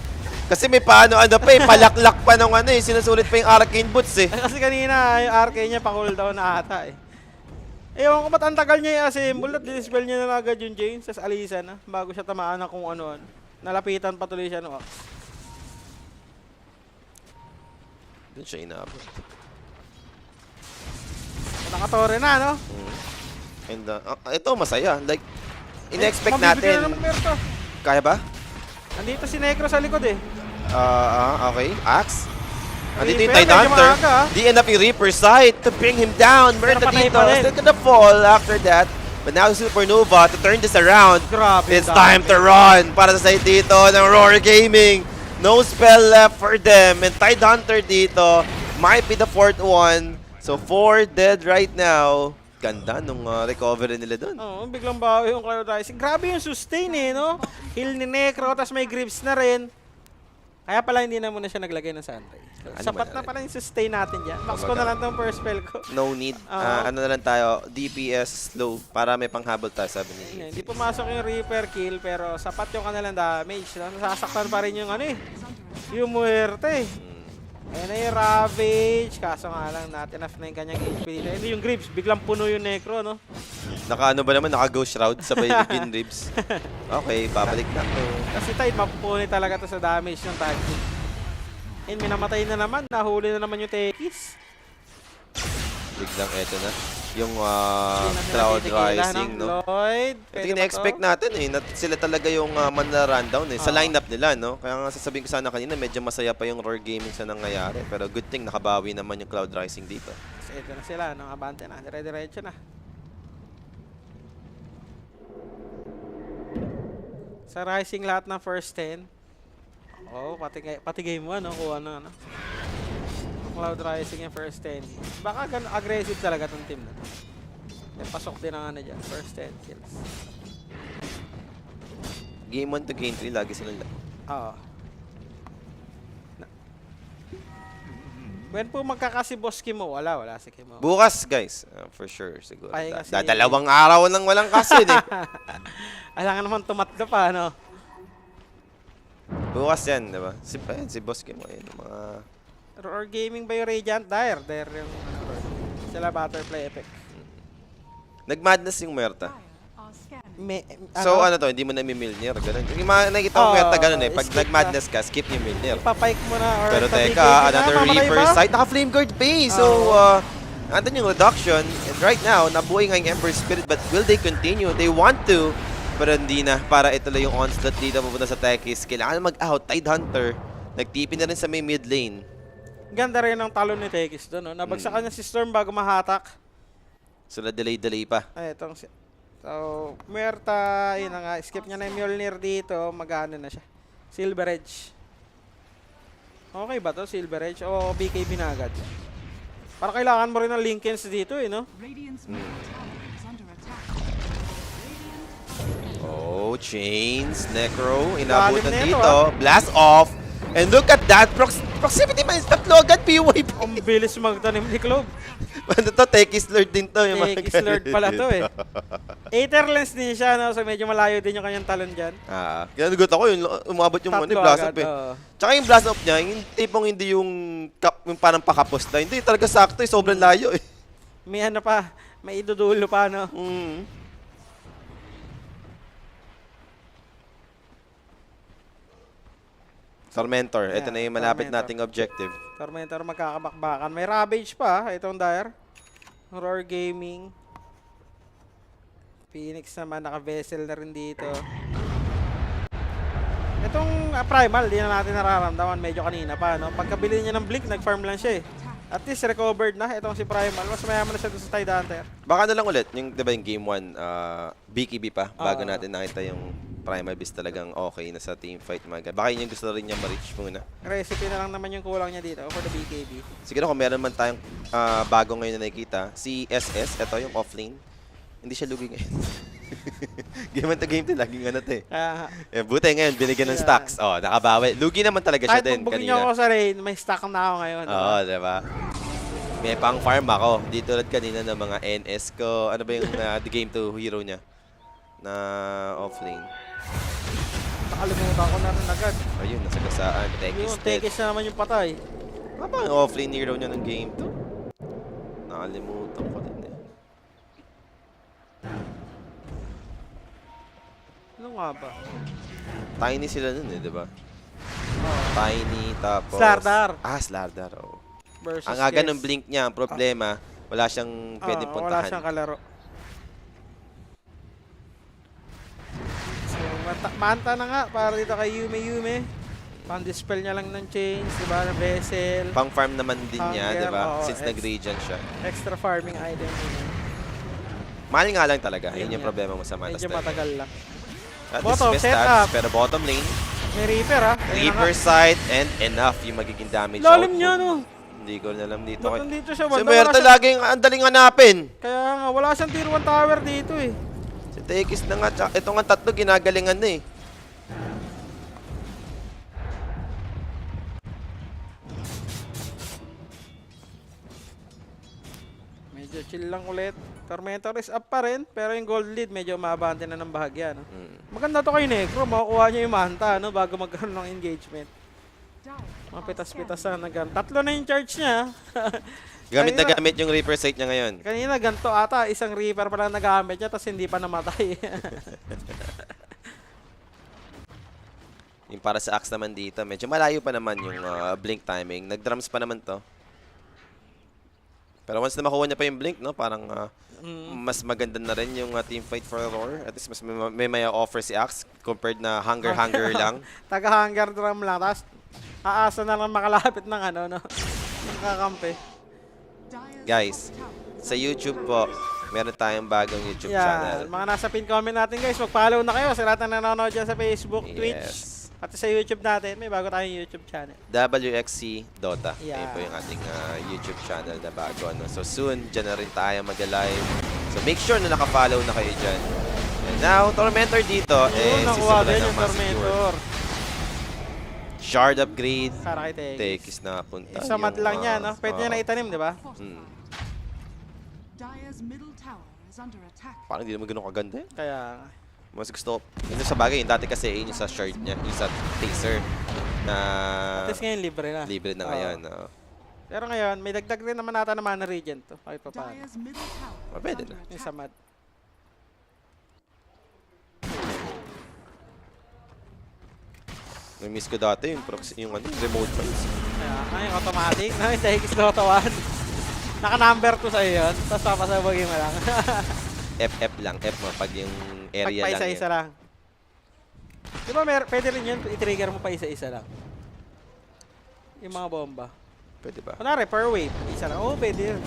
Kasi may paano pa eh, palaklak pa ng ano eh, sinusulit pa yung arcane boots eh. Kasi kanina, yung RK niya pa-cooldown na ata eh. Ewan ko ba't ang tagal niya i-assemble at dispel niya na agad yung chains, tas alisan na, bago siya tamaan na kung ano. Nalapitan pa tuloy siya no. Doon siya inabot. Nakatore na, no? And ito masaya, like, in-expect Mabibigyan natin. na naman Merto. Kaya ba? Nandito si Necro sa likod eh. Okay. Axe. Andito yung Reaper, Tide medyo Hunter. maaga, ah. Di enough yung Reaper sight to bring him down. Merta patay dito. pa rin. Still gonna fall after that. But now Supernova to turn this around. Grabe. It's time to run para sa side dito ng Roar Gaming. No spell left for them. And Tidehunter dito might be the fourth one. So 4 dead right now. Ganda nung recovery nila dun. Oo, biglang bawi yung Cloud Rising. Grabe yung sustain eh, no? Heal ni Necro, tapos may grips na rin. Kaya pala hindi na muna siya naglagay ng Sunray. Sapat na pala yung sustain natin dyan. Max ko na lang tong first spell ko. No need. Ano na lang tayo, DPS slow para may panghabol tayo, sabi ni. Hindi pumasok yung Reaper kill, pero sapat yung kanilang damage. No? Nasasaktan pa rin yung ano eh. Yung muerte eh. Ayan na yung Ravage. Kaso nga lang, not enough na yung kanyang HP dito. Hindi yung Grips, biglang puno yung Necro, no? Naka-ano ba naman? Naka-Ghost Shroud sabay ni Pin Ribs. Okay, babalik na to. Kasi Tide, mapupunit talaga to sa damage ng tag team. And minamatay na naman, nahuli na naman yung Tekis. Biglang eto na. Yung Hindi na Cloud tinitigilan, Rising, no? Lloyd, Ito pwede yung ba to? expect natin eh, na sila talaga yung man-rundown eh, sa Oo. lineup nila, no? Kaya nga sasabihin ko sana kanina, medyo masaya pa yung Roar Gaming sa nangyayari. Pero good thing, nakabawi naman yung Cloud Rising dito. Kasi ito na sila, no? Abante na, dire-diretso na. Sa Rising lahat ng first 10. Oh, pati game 1, no? Kuha na, no? Cloud Rising yung first 10. Baka aggressive talaga tong team na to. May pasok din ang ano dyan, first 10 kills. Game 1 to game 3, lagi silang Oo. When po magkakasi boss Kimo, wala si Kimo. Bukas, guys. For sure, siguro. Pahinga si- Dalawang araw nang walang kasid eh. Kailangan naman tumatlo pa, no? Bukas yan, di ba? Si Boss Kim, ayun, mga... Roar Gaming ba yung Radiant? Dire yung sila butterfly effect. Nag-madness yung Muerta. Are scanning. May, So ano to, hindi mo na Mimilnir, ganun. Yung mga nakikita mo Muerta, ganun eh. Pag skip nag-madness ka, skip yung Mimilnir. Ipapike mo na or Pero tatigil teka, mo na, another mamatay Reaper ba? side. Naka-Flame Guard base. So, andun yung reduction. And right now, nabuhay nga yung Ember Spirit. But will they continue? They want to. Pero hindi na. Para ituloy yung onslaught dito pupunta sa Tekis. Kailangan mag-out. Tidehunter. Nagtipin na rin sa may mid lane. Ganda rin ang talon ni Tekis doon, no? Nabagsakan niya si Storm bago mahatak. So, na-delay pa. Ay, itong so, Muerta, yun na nga, skip niya na yung Mjolnir dito, mag-ano na siya. Silver Edge. Okay ba to, Silver Edge? O BKB na agad? Para kailangan mo rin ng Linkens dito eh, no? Radiant's middle tower is under attack. Oh, Chains, Necro, Lalim inabutan na ito, dito. Blast off. And look at that. Proximity mines, tatlo agad PYP. Ang bilis magtanim ni Clove. Ano to? Tekis Lord din to. Yung mga Tekis Lord pala to eh. dito. Aetherless din siya, no? So medyo malayo din yung kanyang talon dyan. Kaya nagot ako yung umabot yung Tatlo blast agad, off eh. oo. Tsaka yung blast off niya, yung tipong hindi yung parang pakapos na. Hindi, talaga sakto eh. Sobrang layo eh. May ano pa, may idudulo pa, no? Tormentor, ito Yeah, na yung malapit Tormentor. nating objective. Tormentor magkakabakbakan. May Ravage pa, itong Dire. Roar Gaming. Phoenix naman, naka-vessel na rin dito. Itong Primal, di na natin nararamdaman medyo kanina pa, no? Pagkabili niya ng Blink, nag-farm lang siya eh. At least recovered na itong si Primal. Mas mayaman na siya doon sa Tidehunter. Baka na lang ulit, yung, di ba yung game 1, BKB pa, bago Oo. natin nakita yung Primal Beast talagang okay na sa team fight. Baka yun yung gusto rin niya ma-reach muna. Recipe na lang naman yung kulang niya dito for the BKB. Siguro kung meron man tayong bago ngayon na nakikita, si SS, ito yung offlane, hindi siya lugi ngayon. Game to game to, laging ano to eh. Kaya, Buti ngayon, binigyan ng Yeah. stacks. Oh, nakabawi. Lugi naman talaga siya kahit din pagbugin niyo kanina. ako sa rain, may stock na ako ngayon. Oo, diba? May pang farm ako. Di tulad kanina ng mga NS ko. Ano ba yung the game to hero niya? Na offlane. Nakalimutan ko na rin agad. Ayun, nasa gasaan. Tekis Yung dead. Tekis na naman yung patay. Ano ba ang offlane hero niya ng game to? Nakalimutan ko din eh. Ano nga ba? Tiny sila nun eh, diba? Oh, Tiny, tapos... Slardar. Slardar, oh. versus Ang aga Kes. ng blink niya, ang problema, wala siyang pwedeng Wala puntahan. siyang kalaro. So, manta na nga para dito kay Yume. Pang-dispel niya lang ng chains, diba? Na vessel. Pang farm naman din niya, Hunger, di ba? oo, Since nag-radiant siya. Extra farming item. Mahal nga lang talaga. Yun Ayun yung yan. problema mo sa Mana Medyo Style. matagal lang. At least Bottom, best set stats, up. pero bottom lane, May Reaper ha. Kaya Reaper sight and enough yung magiging damage lalim output. niya no. Hindi ko alam dito. Ba't nandito siya? Si Banda, Muerta wala siya- laging ang daling hanapin. Kaya nga, wala siyang tier 1 tower dito eh. Si Tekis na nga. Tsaka ito nga tatlo ginagalingan na eh. Medyo chill lang ulit. Tormentor is up pa rin, pero yung gold lead medyo maabante na ng bahagya. No? Maganda to kay Necro, makukuha niya yung manta no, bago magkaroon ng engagement. Dire Mga are pitas-pitas scanning. na nag tatlo na yung charge niya. Gamit na Kanina- gamit yung Reaper sight niya ngayon. Kanina ganito ata, isang Reaper pa lang nagamit niya, tapos hindi pa namatay. Yung para sa Axe naman dito, medyo malayo pa naman yung blink timing. Nag-drums pa naman to. Pero once na makuha niya pa yung blink, no, parang mas maganda na rin yung team fight for Roar. At least mas may offer si Axe compared na hunger lang. Taga-hunger drum lang, tapos aasa na lang makalapit ng ano, no? Ng kakampi. Dire's Guys, top tower is sa YouTube po, meron tayong bagong YouTube channel. Yan, mga nasa pin comment natin guys, mag-follow na kayo sa lahat na nanonood dyan sa Facebook, Twitch, Yes. at sa YouTube natin, may bago tayong YouTube channel. WXC Dota. Yeah. Ayun po yung ating YouTube channel na bago. No? So soon, dyan na rin tayo mag-live. So make sure na naka-follow na kayo dyan. And now, Tormentor dito, Yun, nakuha sisimulan din ng yung Tormentor. Shard upgrade. Para kay Tekis. Tekis na punta. Sa mat lang niya, no? Pwede niya na itanim, di ba? Hmm. Dire's middle tower is under attack. Parang hindi naman ganun kaganda. Kaya, Mas gusto ko. Ito sa bagay, yung dati kasi yung sa shard niya, yung sa taser na at least ngayon libre na. libre na ngayon. Oo. Pero ngayon, may dagdag rin naman nata na mana regent to. Kahit pa paano. Dire's middle tower is Pwede under na. Yung sa attack. mat. May-miss ko dati yung, yung remote fights. Kaya, ngayon automatic. Ngayon, Tekis Dota 1. Naka-number 2 sa'yo yun. Tapos papasabagin mo lang. FF lang. F mo pag yung area Pag pa lang isa-isa yan. lang. Di ba pwede rin yun, i-trigger mo pa isa-isa lang. Yung mga bomba. Pwede ba? Kunwari, per wave. Isa lang. Oo, pwede yun.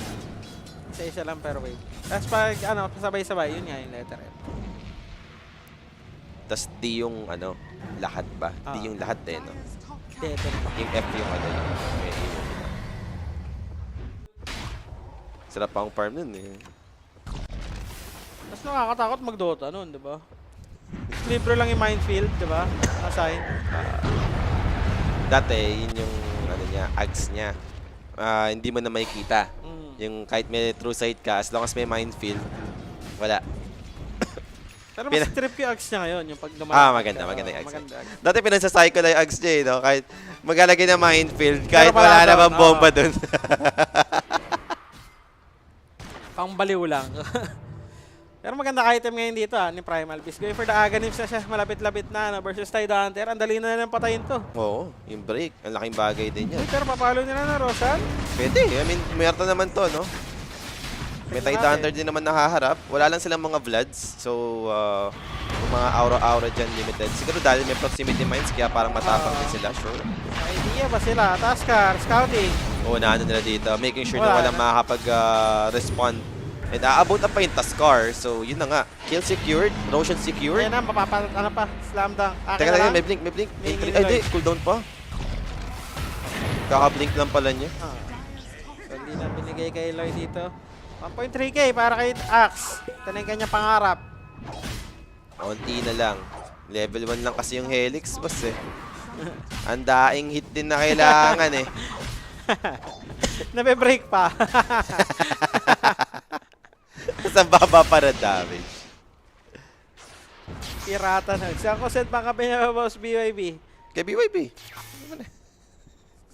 Isa-isa lang per wave. Tapos pag, ano, sabay-sabay, yun nga yung letter M. Tapos di yung lahat ba? Ah. Di yung lahat eh, no? Dire's top tower. Letter M. Yung F yung sarap pa ang farm nun eh. Tapos nakakatakot mag-Dota nun, di ba? Libre lang yung minefield, di ba? Assign. Dati, yun yung ags niya. Hindi mo na makikita. Mm. Yung kahit may true sight ka, as long as may minefield, wala. Pero mas trip yung axe niya ngayon, yung pag dumaan. Maganda yung ags. Maganda. Dati pinansacycle na yung ags niya, no? Kahit maglalagay na minefield, kahit Pero wala wala namang doon, bomba oo. dun. Pangbaliw lang. Pero maganda item ngayon dito ni Primal Beast. Going for the Aghanims na siya, malapit-lapit na versus Tide Hunter. Ang dali na nang patayin to. Oo, yung break. Ang laking bagay din yan. Uy, pero papalo nila na Roshan. Pwede. I mean, mayroon naman to, no? May Tide Hunter din naman nakaharap. Wala lang silang mga Vlads. So, yung mga aura-aura dyan limited. Siguro dahil may proximity mines, kaya parang matapang din sila. Sure. May idea ba sila? Taskar, scouting. Oo, naano nila dito. Making sure Wala na walang na. makakapag-respond. And aabot na pa yung Taskar. So, yun na nga. Kill secured. Roshan secured. Ayan na, ano pa, slam dunk. Akin Teka na lang, lang. may blink, may blink. May Ay, blink di, cooldown pa. Kaka-blink lang pala niya. Ah. So, hindi na binigay kay Lloyd dito. 1.3k para kay Axe. Ito na yung kanyang pangarap. Konti na lang. Level 1 lang kasi yung Helix, boss eh. Ang daing hit din na kailangan eh. Nabe-break pa. Sa baba para damage. Pirata na. Saan ko send pa kape niya, boss BYB? Kay BYB.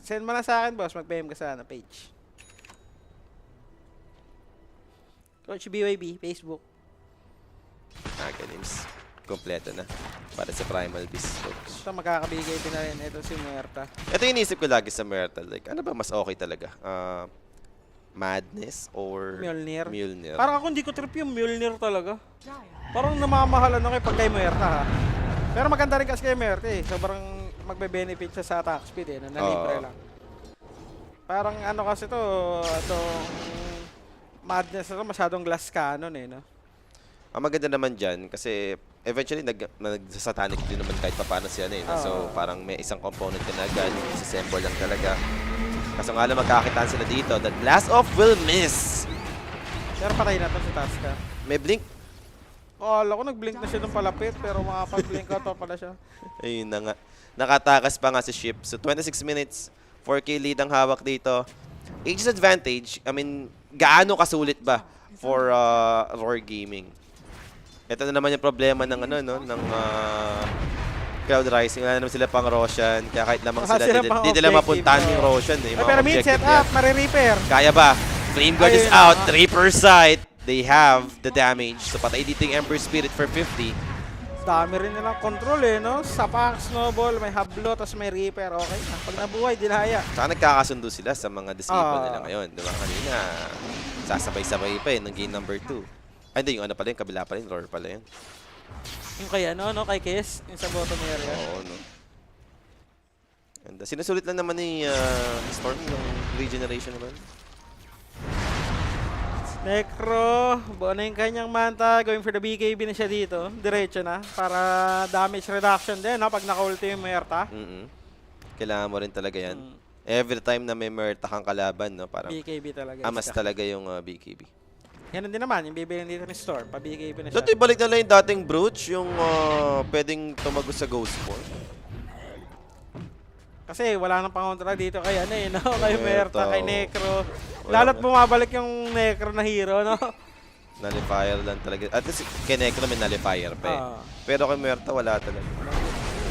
Send mo lang sa akin, boss. Mag-PM ka sa page. Coach BYB, Facebook. Games. Kompleto na. Para sa Primal Beast Coach. Ito magkakabigay din na rin. Ito si Muerta. Ito yung inisip ko lagi sa Myrtle. Like, ano ba mas okay talaga? Madness or Mjolnir. Mjolnir? Parang ako hindi ko trip yung Mjolnir talaga. Dire Parang namamahalan ako pag kay Muerta ha. Pero maganda rin kasi kay Muerta eh. Sobrang magbe-benefit siya sa attack speed eh. Na libre Oo. lang. Parang ano kasi to, itong Madness na to, masyadong glass cannon eh. No? Ang maganda naman dyan, kasi eventually nagsasatanic din naman kahit paano siya no? So parang may isang component ka na agad, disassemble lang talaga. Kaso nga lang magkakitaan sila dito. That blast off will miss. Pero patay na to si Tasca. May blink. Oh, alam ko nag-blink na siya nung palapit pero makapag-blink out pa pala siya. Ayun na nga. Nakatakas pa nga si Ship. So 26 minutes, 4K lead ang hawak dito. Aegis advantage, I mean, gaano kasulit ba for Roar Gaming? Ito na naman yung problema ng ano no, ng Cloud Rising. Wala naman sila pang Roshan. Kaya kahit lamang Wala sila, sila di pang nila objective, mapuntahan no. yung Roshan. Eh, Pero mid set up, mare-repair. Kaya ba? Flame Guard is Ayun out. na. Reaper sight. They have the damage. So patay dito yung Ember Spirit for 50. Dami rin nilang control eh, no? Sapak, snowball, may hablo, tapos may reaper. Okay na. Pag nabuhay, dinaya. Saka nagkakasundo sila sa mga disciple Ah. nila ngayon. Diba? Kanina, sasabay-sabay pa eh ng game number 2. Ay, hindi. Yung ano pala yun, kabila pala yun. Roar pala yun. Yung kay ano, no? Kay Kiss, yung sa bottom area. Oo, no. And sinusulit lang naman ni Storm yung regeneration naman. Necro, buo na yung kanyang manta. Going for the BKB na siya dito. Diretso na. Para damage reduction din, no? Pag naka-ulti yung Muerta. Kailangan mo rin talaga yan. Every time na may Merta kang kalaban, no? Parang BKB talaga. amas talaga yung BKB. Yan din naman, yung bibilin dito ni Storm. Pa-BKB na siya. Dati balik na lang yung dating Brooch, yung pwedeng tumagos sa Ghost Form. Kasi wala nang pangontra dito kay ano eh, no? Kay Muerta, Muerta, kay oo. Necro. Wala Lalo't nga. bumabalik yung Necro na hero, no? Nullifier lang talaga. At least kay Necro may nullifier pa eh. Ah. Pero kay Merta wala talaga.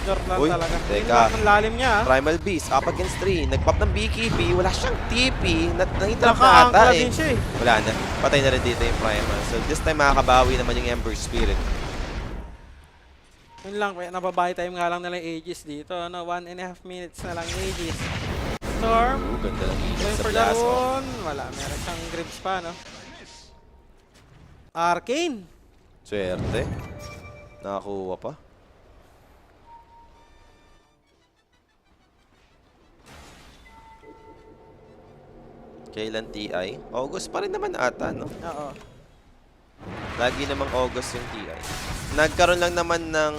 Short lang Uy, talaga. teka. Yun lang ang lalim niya, ah. Primal Beast, up against 3. Nag-pop ng BKB, wala siyang TP. Nahitrap na Naka-angkla ata eh. din siya eh. Wala na. Patay na rin dito yung Primal. So this time makakabawi naman yung Ember Spirit. Yun lang, kaya nababahay time nga lang nila yung Aegis dito. Ano, 1.5 minutes na lang yung Aegis. Storm, Ganda lang going sa for the blast off. rune. Wala, meron siyang grips pa, no? Arcane. Swerte. Nakakuha pa. Kailan TI? August pa rin naman ata, no? Oo. Lagi namang August yung TI. Nagkaroon lang naman ng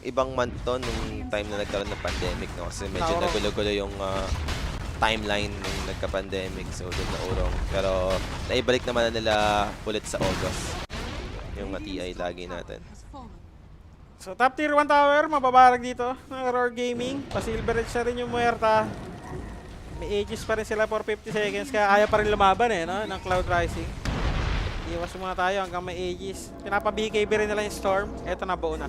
ibang month to nung time na nagkaroon ng pandemic, no? Kasi medyo Naurong. nagulo-gulo yung timeline nung nagka-pandemic. So, doon naurong. Pero, naibalik naman na nila ulit sa August. Yung TI lagi natin. Has fallen. So, top tier 1 tower, mababarag dito ng Roar Gaming. Pa-silver edge na rin yung Muerta. May Aegis pa rin sila for 50 seconds, kaya ayaw pa rin lumaban eh, no? Ng Cloud Rising. Iwas muna tayo hanggang may Aegis. Pinapa-BKB rin nila yung Storm. Eto na, buo na.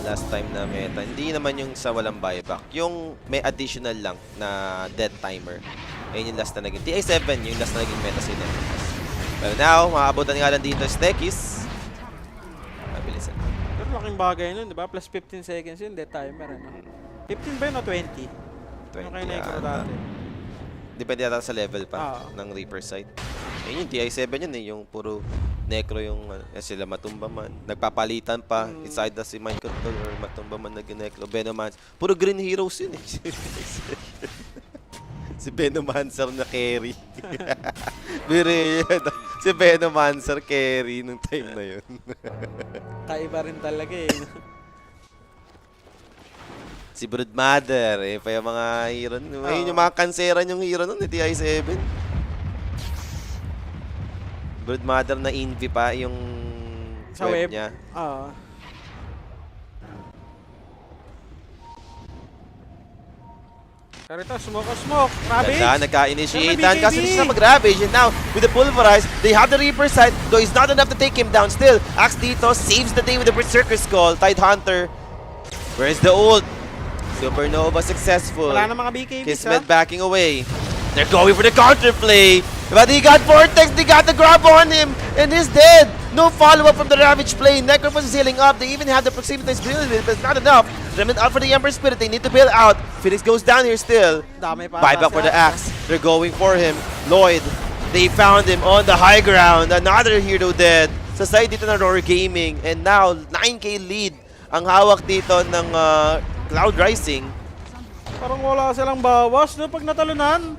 Last time na meta, hindi naman yung sa walang buyback. Yung may additional lang na dead timer. Ayun yung last na naging. TI7, yung last na naging meta sila. Pero now, makaabutan nga lang dito is Tekis. Mabilisan. Pero laking bagay nun, di ba? Plus 15 seconds yun, dead timer, ano? 15 ba yun o 20? 20 Yung kay Necro ata. dati. Depende yata sa level pa Ah. ng Reaper site. Ayun yung TI7 yun eh, yung puro Necro yung sila matumba man. Nagpapalitan pa, inside na si Mind Control or matumba man nag-Necro. Venomance. Puro green heroes yun eh. Si Venomancer na carry. Bire yan. Si Venomancer carry nung time na yun. Kaiba rin talaga eh. Si Broodmother, pa yung mga hero nun. Ayun yung mga kanseran yung hero nun, TI7. Broodmother na Envy pa yung Sa web. niya. Oo. Pero ito, smoke. Ravage. Ganda, nagka-initiate. Pero may Kasi BKB. siya mag-ravage. And now, with the Pulverize, they have the Reaper side. Though it's not enough to take him down. Still, Axe dito saves the day with the Berserker Skull. Tidehunter. Where's the ult? Supernova successful. Wala na mga BKBs, Kismet ha? backing away. They're going for the counterplay. But he got Vortex, they got the grab on him, and he's dead. No follow-up from the Ravage play. Necrophos is healing up. They even have the proximity ability, but it's not enough. Remnant out for the Ember Spirit. They need to bail out. Phoenix goes down here still. Dami pa. Buyback for the Axe. They're going for him. Lloyd, they found him on the high ground. Another hero dead. Sa side dito ng Roar Gaming. And now, 9k lead ang hawak dito ng Cloud Rising. Parang wala silang bawas, no? Pag natalunan.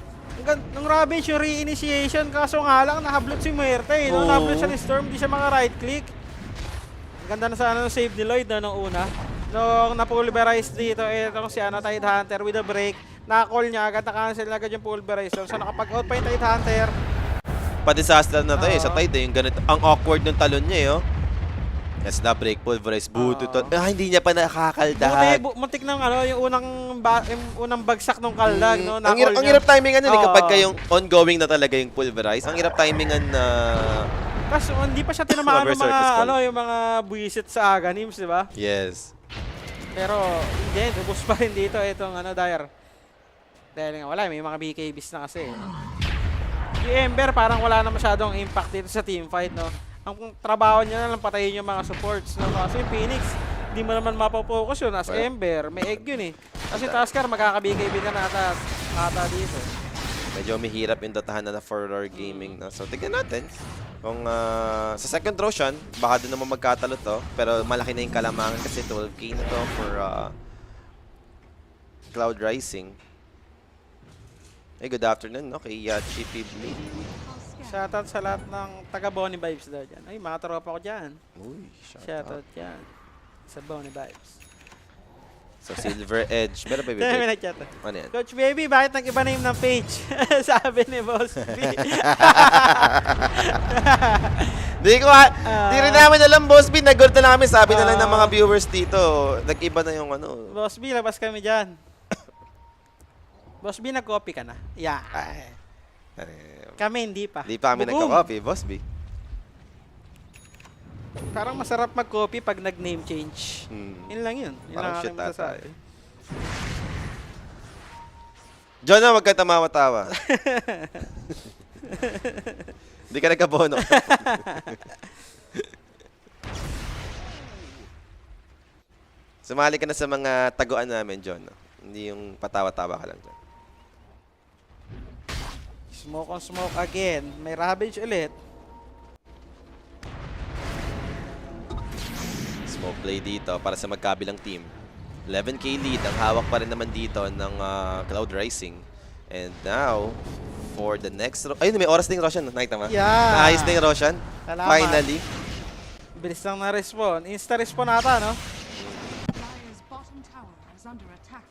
Nung Ravage yung re-initiation, kaso nga lang, nahablot si Muerte, eh, no? Oo. Nahablot siya ni Storm, di siya maka right-click. Ganda na sana ng save ni Lloyd no, nung una. Nung na-pulverize dito, itong si Tide Hunter with a break. Na-call niya agad, na-cancel na agad yung pulverize. So nakapag-out pa yung Tide Hunter. Pa-disaster na to eh. Oo. Sa Tide yung ganito. Ang awkward ng talon niya eh. Oh. Yes na break, pulverize, buto to. Hindi niya pa nakakaldahan. Muntik ng yung unang bagsak ng kaldag. No, ang na-call niya. hirap timingan nun eh, Oo. kapag kayong ongoing na talaga yung pulverize. Ang hirap timingan na... Kasi hindi pa siya tinamaan ng Berserkers mga, call. yung mga buwisit sa Aganims, di ba? Yes. Pero, hindi, ubos pa rin dito itong Dire. Dahil nga wala, may mga BKBs na kasi. Yung Ember parang wala na masyadong impact dito sa teamfight, no? Ang trabaho niya na lang patayin yung mga supports, no? Kasi yung Phoenix, hindi mo naman mapopokus yun as Wala. Ember. May egg yun eh. Kasi Tasker, magkaka-BKB ka na ata dito. Medyo mahirap yung datahan na 4-hour gaming na. So, tignan natin. Kung sa second Roshan, baka doon naman magkatalo to. Pero malaki na yung kalamangan kasi 12k na to for Cloud Rising. Hey, good afternoon, no? Kay Chippy Blade. Shoutout sa lahat ng taga Bonnie Vibes daw dyan. Ay, mga tropa ko dyan. Uy, shout out. Shoutout dyan. Sa Bonnie Vibes. So, Silver Edge. Meron ba yung May break? nag-chat. Ano yan? Coach Baby, bakit nag-iba name ng page? Sabi ni Boss B. Di rin namin alam, Boss B. Nag-guard na namin. Sabi na lang ng mga viewers dito. Nag-iba na yung ano. Boss B, labas kami dyan. Boss B, nag-copy ka na. Yeah. Kami hindi pa. Di pa kami Bugong. nagka-copy, Boss B. Parang masarap mag-copy pag nag-name change. Yun lang yun. Yun Parang lang shit aking masasabi. John, na, wag ka tamawa-tawa. Hindi ka nagkabono. Sumali ka na sa mga taguan namin, John. No? Hindi yung patawa-tawa ka lang, John. Smoke on smoke again. May Ravage ulit. Smoke play dito para sa magkabilang team. 11k lead. Ang hawak pa rin naman dito ng Cloud Rising. And now, for the next... Ayun, may oras din Roshan. Nakita mo? Yeah. Naayos din Roshan. Salamat. Finally. Bilis lang na-respawn. Insta-respawn ata, no? Dire's bottom tower is under attack.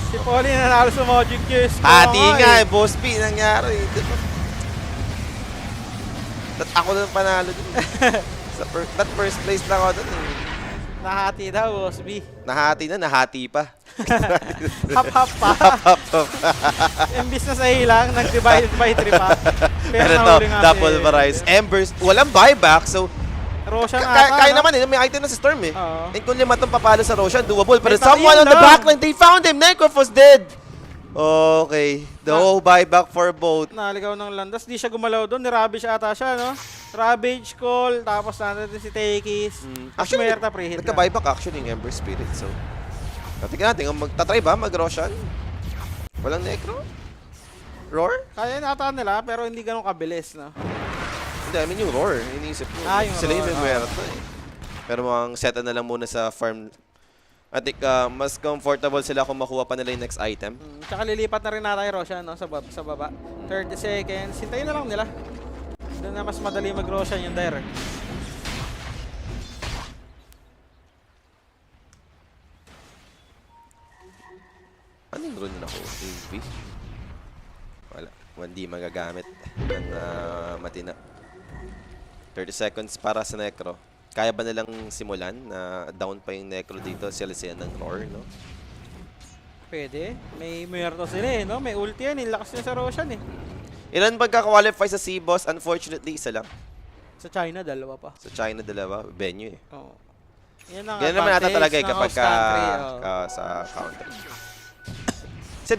Si Paulie nanalo sa Magic Gears. Hati nga eh, Boss P. Nangyari. Diba? Ako na panalo dun. That first place lang ako dun. Nahati daw, Boss B. Nahati na, nahati pa. Hap-hap pa. Imbis na sa ilang, nag-divide by 3 pa. Pero to, nahuli nga double si- Varise. Embers, walang buyback. So, Roshan ata, kaya no? naman eh. May item na si Storm eh. Oo. And kung 5 itong papalo sa Roshan, doable. Pero May someone tayo on the lang. backline, they found him. Necrophos dead. Okay. No buyback for both. Naligaw ng landas. Di siya gumalaw doon. Ni-Ravage ata siya, no? Ravage call. Tapos nandun si Takis. Actually, Muerta pre-hit na. nagka-buyback actually yung Ember Spirit. So, tingnan natin. Magtatry ba mag-Roshan? Walang Necro? Roar? Kaya nata nila, pero hindi ganun kabilis, no? Hindi, I mean yung Roar. Iniisip ko. Yung Sila yung Roar, may muerto eh. Pero mukhang set na lang muna sa farm. I think mas comfortable sila kung makuha pa nila yung next item. Tsaka lilipat na rin natin yung Roshan, no? Sa baba. 30 seconds. Hintayin na lang nila. Doon na mas madali mag-Roshan yung Dire. Ano yung rune na ako? AV? Wala. 1D magagamit ng matina. 30 seconds para sa Necro. Kaya ba nilang simulan na down pa yung Necro dito? Sila ng Roar, no? Pwede. May muerto sila eh, no? May ulti yan. Lakas niya sa Roshan eh. Ilan pagka-qualify sa C-Boss? Unfortunately, isa lang. Sa China, dalawa pa. Sa China, dalawa. Venue eh. Oo. Yan ang Ganyan naman ata advantage talaga eh ng kapag host country, oo. sa counter. Kasi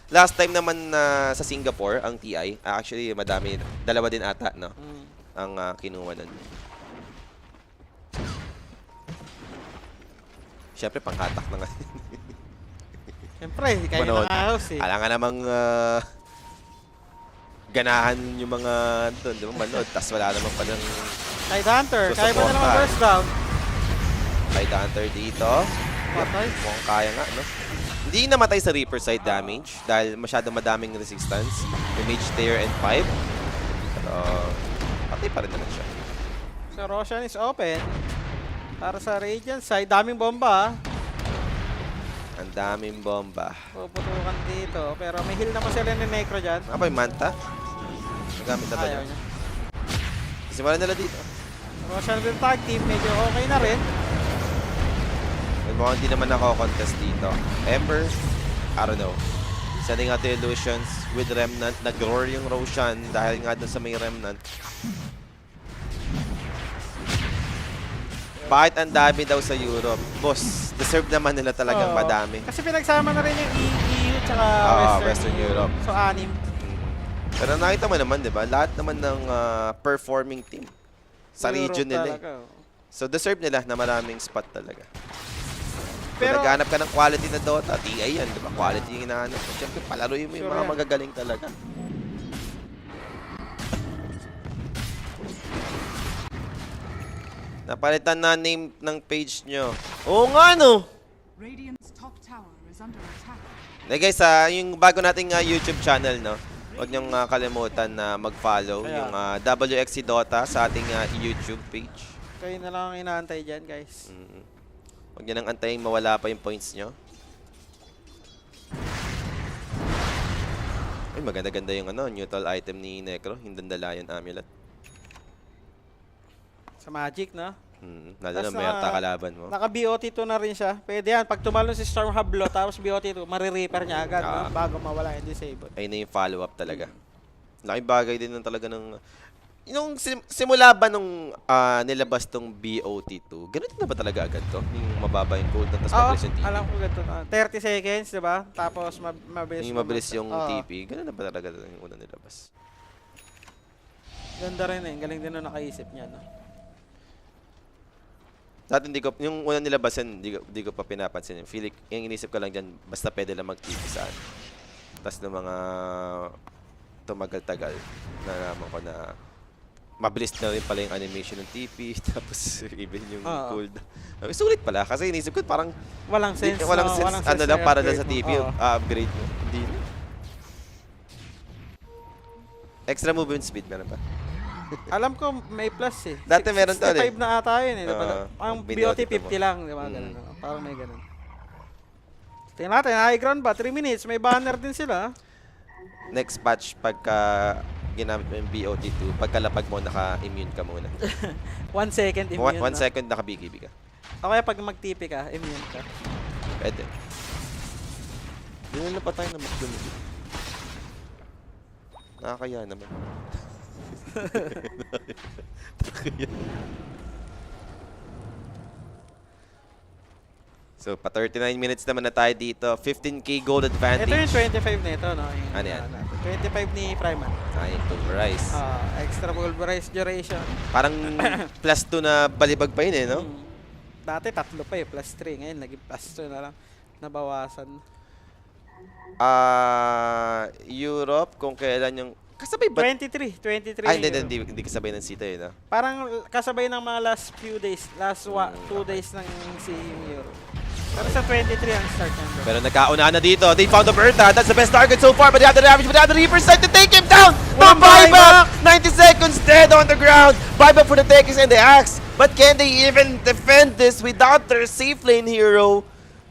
last time naman sa Singapore, ang TI, actually madami, dalawa din ata, no? Ang kinuha nun. Siyempre, panghatak na nga. Siyempre, kayo Manood. naka-house eh. Alam nga namang ganahan yung mga doon, di ba, manood. Tapos wala naman palang Tide Hunter, So, kaya ba na naman supportan. first down? Tide Hunter dito. Patay. Mukhang kaya nga, no? Hindi namatay sa Reaper side damage dahil masyadong madaming resistance. May Mage Tear and 5. Pero patay pa rin naman siya. So, Roshan is open. Para sa Radiant side, daming bomba. Ang daming bomba. Puputukan dito. Pero may heal naman sila ni Necro dyan. Ano ba yung Manta? Nagamit na ba Ayaw niya? niya. Simulan nila dito. Roshan with tag team, medyo okay na rin. May mukhang hindi naman nako-contest dito. Ember, I don't know. Sending out the illusions with Remnant. Nag-roar yung Roshan dahil nga dun sa may Remnant. Bakit ang dami daw sa Europe? Boss, deserve naman nila talagang Oo. madami. Kasi pinagsama na rin yung EU tsaka Western Europe. So, 6. Pero nakita mo naman, di ba? Lahat naman ng performing team sa Europe region nila. talaga, oh. So, deserve nila na maraming spot talaga. Kung Pero, naghanap ka ng quality na Dota, TI yan, di ba? Quality yung hinahanap mo. Siyempre, palaruin mo yung Sure mga yan. magagaling talaga. Napalitan na name ng page nyo. Oo nga, no? Radiant's top tower is under attack. Eh guys, yung bago nating YouTube channel, no? Huwag niyong kalimutan na mag-follow Kaya. yung WXC Dota sa ating YouTube page. kayo na lang ang inaantay dyan, guys. Huwag niyo nang antayin mawala pa yung points nyo. Ay, maganda-ganda yung neutral item ni Necro, yung Dandelion Amulet. Sa Magic, no? Lalo na Tas Merta kalaban mo. Naka-BOT2 na rin siya. Pwede yan. Pag tumalon si Storm Hablo, tapos BOT2, marirepair niya agad, no? Bago mawala yung disable. Ayun na yung follow-up talaga. Laking bagay din ng talaga ng... Yung simula ba nung nilabas tong BOT2, ganun na ba talaga agad to? Yung mababa yung gold, tapos Oo, mabilis yung TP? alam ko ganito na. 30 seconds, di ba? Tapos mabilis. Yung mabilis yung Oo. TP, ganun na ba talaga yung unang nilabas? Ganda rin eh. Galing din na nakaisip niya, no? Dati hindi ko, yung unang nilabasan, hindi ko pa pinapansin. Yung inisip ko lang dyan, basta pwede lang mag-TP saan. Tapos ng mga tumagal-tagal, nalaman ko na mabilis na rin pala yung animation ng TP, tapos even yung cooldown. Sulit pala, kasi inisip ko parang Walang sense. walang no? sense, Walang ano sense lang na para lang i-upgrade sa mo. TP, Oo. upgrade mo. Hindi na. Extra movement speed, meron pa? Alam ko may plus eh. Dati meron to, 65 na ata yun eh. Diba? Ang binuhat BOT ito mo. 50 lang, di ba? Ganun, no? Parang may ganun. Tingnan natin, high ground ba? 3 minutes. May banner din sila. Next patch, pagka ginamit mo yung BOT2, pagkalapag mo, naka-immune ka muna. 1 second immune. 1 no? second, naka-BKB ka. O kaya pag mag-TP ka, immune ka. Pwede. Hindi na pa tayo na mag-dumit. Nakakaya naman. Nakakaya. So, pa 39 minutes naman na tayo dito. 15k gold advantage. Ito yung 25 nito, no? Yung, Ano yan? 25 ni Primal. Ay, pulverize. Extra pulverized duration. Parang plus 2 na balibag pa yun eh, no? Dati 3 pa eh, plus 3. Ngayon, naging plus 2 na lang. Nabawasan. Europe, kung kailan yung... Kasabay ba? 23 Ay, yung hindi, Euro. hindi kasabay ng sita yun, no? Parang kasabay ng mga last few days, last 2 days ng si Euro. Pero sa 23 ang start niyan. Pero nagkauna na dito. They found the Berta. That's the best target so far. But they have the damage. But they have the Reaper side to take him down. The One buyback! 90 seconds dead on the ground. Buyback for the Tekis and the Axe. But can they even defend this without their safe lane hero?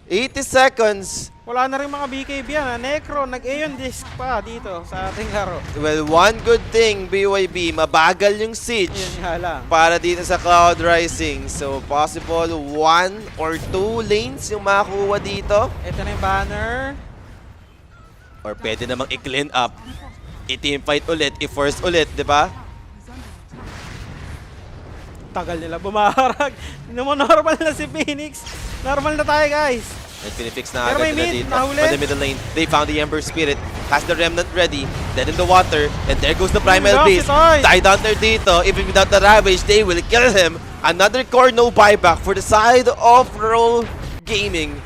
80 seconds. Wala na rin mga BKB yan. Necro, nag-Aeon disc pa dito sa ating laro. Well, one good thing, BYB, mabagal yung siege Yun nga lang. para dito sa Cloud Rising. So, possible 1 or 2 lanes yung makakuha dito. Ito na yung banner. Or pwede namang i-clean up. I-teamfight ulit, i-force ulit, di ba? Is under attack. Tagal nila bumaharag. Normal na si Phoenix. Normal na tayo, guys. And pinifix na Pero agad may nila mid, dito. nahuli. On the middle lane, they found the Ember Spirit. Has the Remnant ready. Dead in the water. And there goes the Primal Lost Beast. it, oy. Tide Hunter dito. Even without the Ravage, they will kill him. Another core, no buyback for the side of Roll Gaming.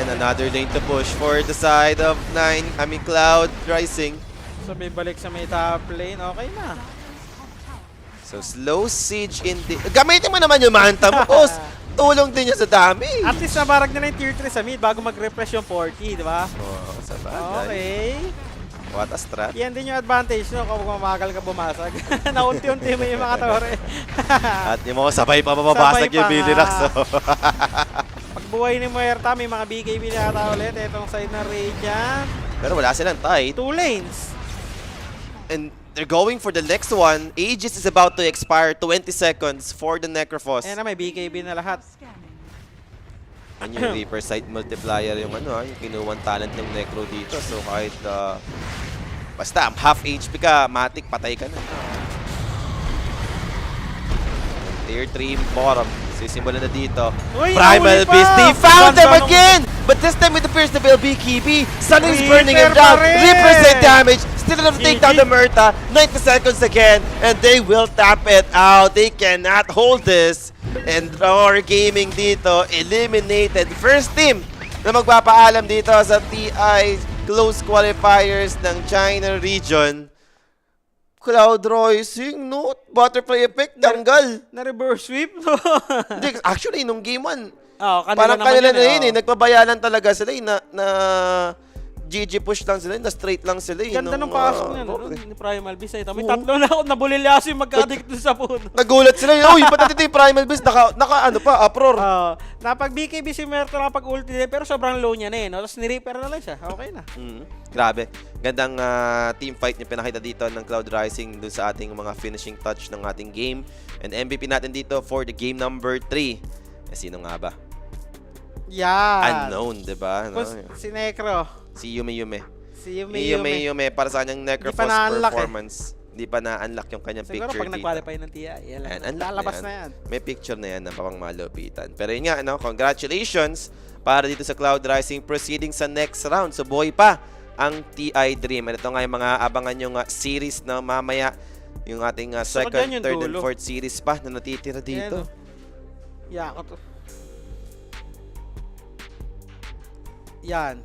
And another lane to push for the side of Cloud Rising. So, may balik sa may top lane. Okay na. So, slow siege in the... Gamitin mo naman yung manta mo, boss. Tulong din niya sa dami. At least nabarag na yung tier 3 sa mid bago mag-refresh yung 40, di ba? Oh, sa bagay. Okay. What a strat. Yan din yung advantage no kung mamagal ka bumasag. Naunti-unti mo yung mga tore. At yung mga sabay pa mababasag Sabay yung pa Bilirax. nga. So. Pagbuhay ni Muerta, may mga BKB na ata ulit. Itong side ng Radiant. Pero wala silang tight. 2 lanes. And they're going for the next one. Aegis is about to expire. 20 seconds for the Necrophos. Ayan na, may BKB na lahat. Scanning. Ano yung Reaper Sight multiplier yung ano yung kinuwang talent ng Necro dito. So kahit basta half HP ka, matik, patay ka na. Tier 3 bottom. Sisimulan na dito. Uy, Primal nahuli pa! Beast, they found them Ganda nung- again! But this time with the Pierce the Veil BKB, Sunny is Reaper burning him pa down. rin! Reaper take damage. Still enough to take down GG. the Murta. 90 seconds again, and they will tap it out. They cannot hold this. And Roar Gaming dito, eliminated. First team na magpapaalam dito sa TI close qualifiers ng China region. Cloud Rising, no? Butterfly effect, tanggal. Na reverse sweep. Hindi, actually, nung game 1, Oh, parang kanila na yun eh. oh. Nagpabayanan talaga sila eh. Na GG push lang sila, na straight lang sila eh. Ganda nung pasok niya, no? oh, Ni Primal Beast. Ay, may Oo. tatlo na ako nabulilyaso yung magka-addict dun sa puno. Nagulat sila. Uy, ba't dito yung Primal Beast? Naka ano pa, uproar. Napag BKB si Merto na pag ulti din, pero sobrang low niya na eh, no? Tapos ni-repair na lang siya. Okay na. Grabe. Gandang team fight yung pinakita dito ng Cloud Rising dun sa ating mga finishing touch ng ating game. And MVP natin dito for the game number 3. Sino nga ba? Yan. Unknown, diba? No? Si Necro. Si Yume. Si Si Yume para sa kanyang Necrophos na-unlock performance. Hindi pa na-unlock yung kanyang Siguro picture pag dito. nag-qualify ng TI, Ayan, yan. unlock Lalabas na na yan. May picture na yan na pang malupitan. Pero yun nga, no? Congratulations para dito sa Cloud Rising proceeding sa next round. So buhay pa ang TI Dream. And ito nga yung mga abangan yung series na mamaya. Yung ating So, second, dyan yung third, and dulo. fourth series pa na natitira dito. Yako to. Yan.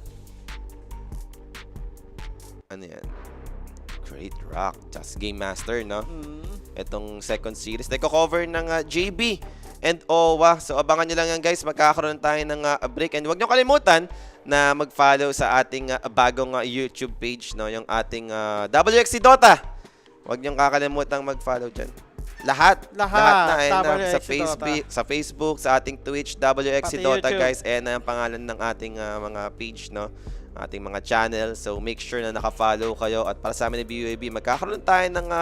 Ano yan? Great Rock. Just Game Master, no? Itong second series. Nagko-cover ng JB and OWA. So, abangan nyo lang yan, guys. Magkakaroon tayo ng break. And huwag nyo kalimutan na mag-follow sa ating bagong YouTube page, no? Yung ating WXC Dota. Huwag nyo kakalimutan mag-follow dyan. Lahat na. Ayan, sa Facebook, sa ating Twitch, WXC Pati Dota, YouTube. guys. Ayan na ang pangalan ng ating mga page, no? Ating mga channel. So, make sure na naka-follow kayo. At para sa amin ni BUAB, magkakaroon tayo ng